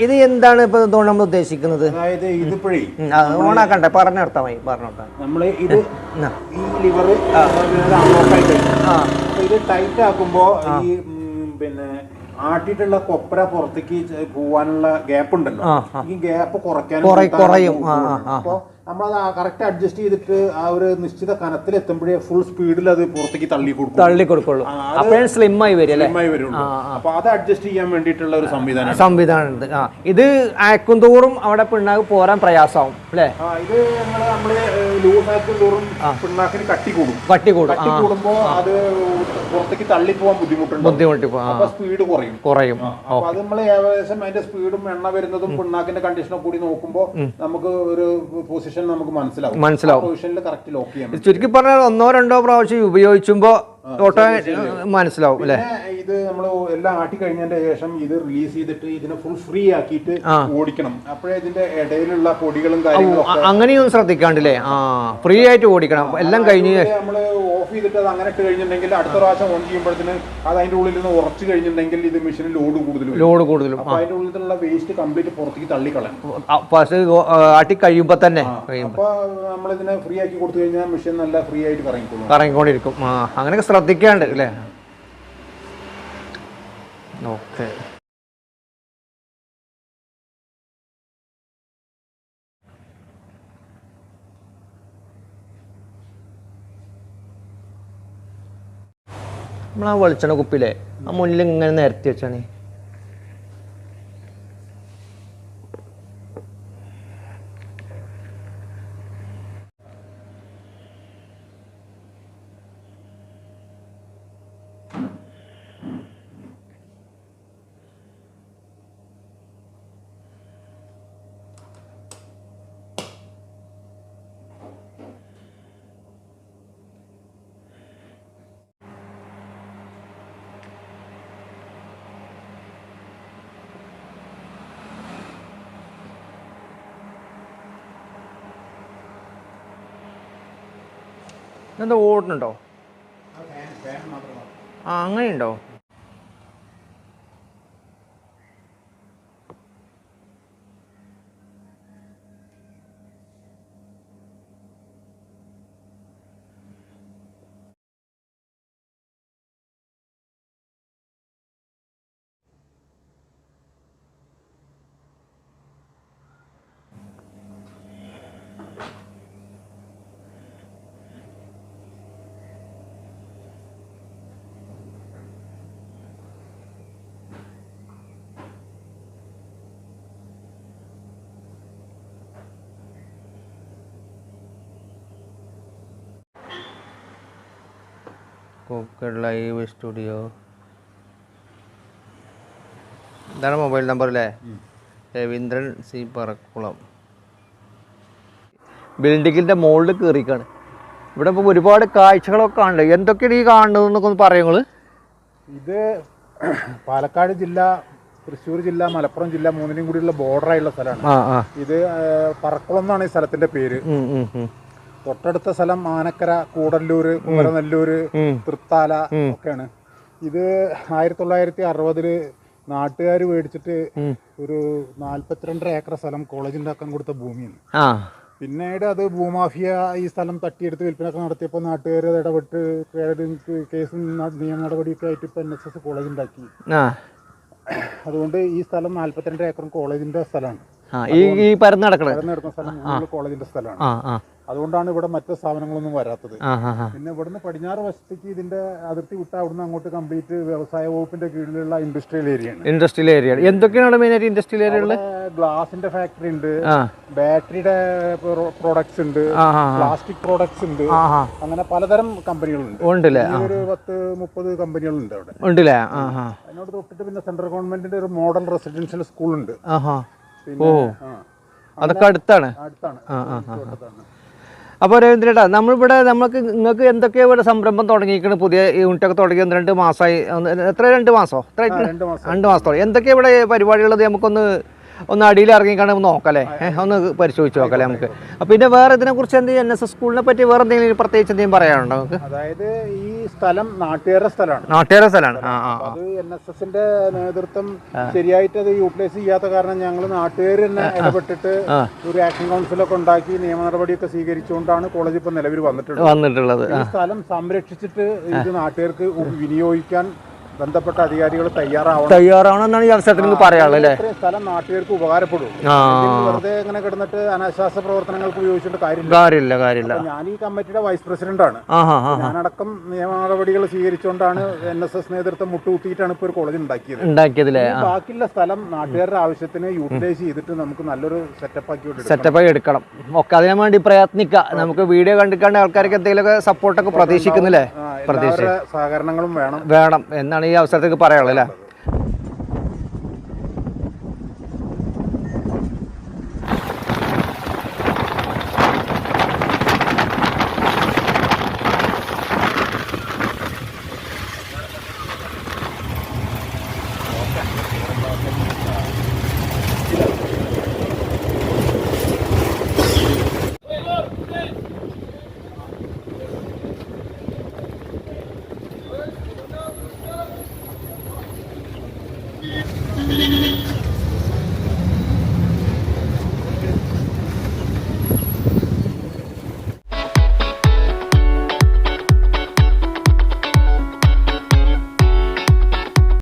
ഇത് എന്താണ് ഇപ്പൊ ഇതുകൊണ്ട് നമ്മൾ ഉദ്ദേശിക്കുന്നത്? അതായത് ഇതിപ്പോഴേ ഓണാക്കണ്ടേ, പറഞ്ഞു നിർത്താൻ മതി, പറഞ്ഞു നിർത്താൻ. നമ്മള് ഇത് ഈ ലിവർ ഇത് ടൈറ്റ് ആക്കുമ്പോ ഈ പിന്നെ ആട്ടിട്ടുള്ള കൊപ്ര പുറത്തേക്ക് പോവാനുള്ള ഗ്യാപ്പ് ഉണ്ടല്ലോ, ഈ ഗ്യാപ്പ് കുറയ്ക്കും. അപ്പൊ നമ്മളത് കറക്റ്റ് അഡ്ജസ്റ്റ് ചെയ്തിട്ട് ആ ഒരു നിശ്ചിത കനത്തിൽ എത്തുമ്പോഴേ ഫുൾ സ്പീഡിൽ അത് പുറത്തേക്ക് തള്ളി കൊടുക്കുള്ളൂ. അപ്പോഴേ സ്ലിം ആയി വരും. അപ്പൊ അത് അഡ്ജസ്റ്റ് ചെയ്യാൻ വേണ്ടിയിട്ടുള്ള ഒരു സംവിധാനം ഉണ്ട്. ഇത് അയക്കും തോറും അവിടെ പിണ്ണാക്ക് പോരാൻ പ്രയാസമാവും അല്ലേ. ഇത് നമ്മള് ലൂസ് ആക്കും തോറും പിണ്ണാക്കിന് കട്ടി കൂടുമ്പോ അത് പുറത്തേക്ക് തള്ളി പോവാൻ ബുദ്ധിമുട്ട്, അപ്പൊ സ്പീഡ് കുറയും. അപ്പൊ അത് നമ്മൾ ഏകദേശം അതിന്റെ സ്പീഡും എണ്ണ വരുന്നതും പിണ്ണാക്കിന്റെ കണ്ടീഷനും കൂടി നോക്കുമ്പോ നമുക്ക് ഒരു പൊസിഷൻ നമുക്ക് മനസ്സിലാവും. പൊസിഷനിൽ കറക്റ്റ് ലോക്ക് ചെയ്യാം. ചുരുക്കി പറഞ്ഞാൽ 1-2 പ്രാവശ്യം ഉപയോഗിച്ചുമ്പോ മനസ്സിലാവും അല്ലെ. ഇത് നമ്മൾ എല്ലാം ആട്ടി കഴിഞ്ഞതിന്റെ ശേഷം ഇത് റിലീസ് ചെയ്തിട്ട് ഇതിനെ ഫുൾ ഫ്രീ ആക്കിയിട്ട് ഓടിക്കണം. അപ്പോഴേ ഇതിന്റെ ഇടയിലുള്ള പൊടികളും കാര്യങ്ങളും അങ്ങനെയും ശ്രദ്ധിക്കാണ്ടല്ലേ. ഫ്രീ ആയിട്ട് ഓടിക്കണം എല്ലാം കഴിഞ്ഞ്. നമ്മള് ഓഫ് ചെയ്തിട്ട് അത് അങ്ങനെ ഇട്ട് കഴിഞ്ഞിട്ടുണ്ടെങ്കിൽ അടുത്ത പ്രാവശ്യം ഓൺ ചെയ്യുമ്പോഴത്തേന് അത് അതിന്റെ ഉള്ളിൽ നിന്ന് ഉറച്ചു കഴിഞ്ഞിട്ടുണ്ടെങ്കിൽ ഇത് മെഷീനിൽ ലോഡ് കൂടുതലും അപ്പൊ അതിന്റെ ഉള്ളിലുള്ള വേസ്റ്റ് കംപ്ലീറ്റ് പുറത്തേക്ക് തള്ളിക്കളയും ആട്ടി കഴിയുമ്പോ തന്നെ. അപ്പൊ നമ്മളിതിനെ ഫ്രീ ആക്കി കൊടുത്തു കഴിഞ്ഞാൽ മെഷീൻ നല്ല ഫ്രീ ആയിട്ട് കറങ്ങിക്കൊണ്ടിരിക്കും. അങ്ങനെയൊക്കെ ശ്രദ്ധിക്കാണ്ട് അല്ലേ. ഓക്കെ. നമ്മളാ വെളിച്ചെണ്ണ കുപ്പിയിലെ ആ മുന്നിൽ ഇങ്ങനെ നിരത്തി വെച്ചാണ്. എന്താ ഓടുന്നുണ്ടോ? അങ്ങനെയുണ്ടോ? കോക്കഡ് ലൈവ് സ്റ്റുഡിയോ. ഇതാണ് മൊബൈൽ നമ്പർ അല്ലേ? രവീന്ദ്രൻ സി പറക്കുളം. ബിൽഡിങ്ങിൻ്റെ മുകളിൽ കയറിക്കാണ്. ഇവിടെ ഇപ്പോൾ ഒരുപാട് കാഴ്ചകളൊക്കെ കാണുന്നുണ്ട്. എന്തൊക്കെയാണ് ഈ കാണുന്നതെന്നൊക്കെ ഒന്ന് പറയുങ്ങൾ. ഇത് പാലക്കാട് ജില്ല, തൃശ്ശൂർ ജില്ല, മലപ്പുറം ജില്ല മൂന്നിനും കൂടിയുള്ള ബോർഡറായുള്ള സ്ഥലമാണ്. ഇത് പറക്കുളം എന്നാണ് ഈ സ്ഥലത്തിന്റെ പേര്. തൊട്ടടുത്ത സ്ഥലം ആനക്കര, കൂടല്ലൂര്, കുമരനെല്ലൂര്, തൃത്താല ഒക്കെയാണ്. ഇത് 1960 നാട്ടുകാർ മേടിച്ചിട്ട് ഒരു 42 ഏക്കർ സ്ഥലം കോളേജ് ഉണ്ടാക്കാൻ കൊടുത്ത ഭൂമിയാണ്. പിന്നീട് അത് ഭൂമാഫിയ ഈ സ്ഥലം തട്ടിയെടുത്ത് വിൽപ്പനയൊക്കെ നടത്തിയപ്പോൾ നാട്ടുകാർ അത് ഇടപെട്ട് കേസും നിയമ നടപടിയൊക്കെ ആയിട്ട് ഇപ്പം NSS കോളേജ് ഉണ്ടാക്കി. അതുകൊണ്ട് ഈ സ്ഥലം 42 ഏക്കറും കോളേജിന്റെ സ്ഥലമാണ്. ഈ പരന്ന് നടക്കുന്നത് നടക്കുന്ന സ്ഥലം കോളേജിന്റെ സ്ഥലമാണ്. അതുകൊണ്ടാണ് ഇവിടെ മറ്റു സ്ഥാപനങ്ങളൊന്നും വരാത്തത്. പിന്നെ ഇവിടുന്ന് പടിഞ്ഞാറ് വശത്തേക്ക് ഇതിന്റെ അതിർത്തി വിട്ട അവിടുന്ന് അങ്ങോട്ട് കംപ്ലീറ്റ് വ്യവസായ വകുപ്പിന്റെ കീഴിലുള്ള ഇൻഡസ്ട്രിയൽ ഏരിയ. എന്തൊക്കെയാണ് മെയിനായിട്ട് ഇൻഡസ്ട്രിയൽ ഏരിയകൾ? ഗ്ലാസിന്റെ ഫാക്ടറി ഉണ്ട്, ബാറ്ററിയുടെ പ്രോഡക്ട്സ് ഉണ്ട്, പ്ലാസ്റ്റിക് പ്രോഡക്ട്സ് ഉണ്ട്, അങ്ങനെ പലതരം കമ്പനികളുണ്ട്. ഉണ്ടല്ലേ? ഒരു 10-30 കമ്പനികളുണ്ട് അവിടെ. ഉണ്ടല്ലേ? അതിനോട് തൊട്ടിട്ട് പിന്നെ സെൻട്രൽ ഗവൺമെന്റിന്റെ ഒരു മോഡൽ റെസിഡൻഷ്യൽ സ്കൂൾ ഉണ്ട്. അതൊക്കെ അടുത്താണ്. അപ്പോൾ രവീന്ദ്രേട്ടാ, നിങ്ങൾക്ക് എന്തൊക്കെയാണ് ഇവിടെ സംരംഭം തുടങ്ങിയിരിക്കുന്നത്? പുതിയ യൂണിറ്റൊക്കെ തുടങ്ങി 2 മാസമായി. എത്ര 2 മാസമോ? 2 മാസത്തോളം. എന്തൊക്കെയാണ് ഇവിടെ പരിപാടിയുള്ളത്? ഒന്ന് അടിയിൽ ഇറങ്ങിക്കാണ്ട് നോക്കാം അല്ലേ? ഒന്ന് പരിശോധിച്ച് നോക്കാം അല്ലേ നമുക്ക്? പിന്നെ വേറെ ഇതിനെക്കുറിച്ച് NSS സ്കൂളിനെ പറ്റി വേറെ എന്തെങ്കിലും പ്രത്യേകിച്ച് എന്തെങ്കിലും പറയാനുണ്ടോ നമുക്ക്? അതായത് ഈ സ്ഥലം നാട്ടുകാരുടെ സ്ഥലമാണ്. അത് NSSന്റെ നേതൃത്വം ശരിയായിട്ട് അത് യൂട്ടിലൈസ് ചെയ്യാത്ത കാരണം ഞങ്ങൾ നാട്ടുകാർ തന്നെ ഇടപെട്ടിട്ട് ഒരു ആക്ഷൻ കൗൺസിലൊക്കെ ഉണ്ടാക്കി നിയമ നടപടിയൊക്കെ സ്വീകരിച്ചുകൊണ്ടാണ് കോളേജ് ഇപ്പൊ നിലവിൽ വന്നിട്ടുള്ളത്. ഈ സ്ഥലം സംരക്ഷിച്ചിട്ട് ഇത് നാട്ടുകാർക്ക് വിനിയോഗിക്കാൻ ബന്ധപ്പെട്ട അധികാരികൾ തയ്യാറാവണം എന്നാണ് ഈ അവസരത്തിൽ പറയാനുള്ളത്. സ്ഥലം നാട്ടുകാർക്ക് ഉപകാരപ്പെടും. വെറുതെ ഇങ്ങനെ കിടന്നിട്ട് അനാശാസ പ്രവർത്തനങ്ങൾക്ക് ഉപയോഗിച്ചിട്ട് കാര്യമില്ല. ഞാൻ ഈ കമ്മിറ്റിയുടെ വൈസ് പ്രസിഡന്റ് ആണ്. ഞാനടക്കം നിയമ നടപടികൾ സ്വീകരിച്ചുകൊണ്ടാണ് NSS നേതൃത്വം മുട്ടുകുത്തിയിട്ടാണ് ഇപ്പോൾ ഒരു കോളേജ് ഉണ്ടാക്കിയത്. ബാക്കിയുള്ള സ്ഥലം നാട്ടുകാരുടെ ആവശ്യത്തിന് യൂട്ടിലൈസ് ചെയ്തിട്ട് നമുക്ക് നല്ലൊരു സെറ്റപ്പാക്കി എടുക്കണം. ഒക്കെ അതിനു വേണ്ടി പ്രയത്നിക്കാം. നമുക്ക് വീഡിയോ കണ്ടിക്കാണ്ട് ആൾക്കാർക്ക് എന്തെങ്കിലുമൊക്കെ സപ്പോർട്ടൊക്കെ പ്രതീക്ഷിക്കുന്നില്ലേ? സഹകരണങ്ങളും വേണം എന്നാണ് ഈ അവസരത്തേക്ക് പറയാനുള്ളത് അല്ലേ?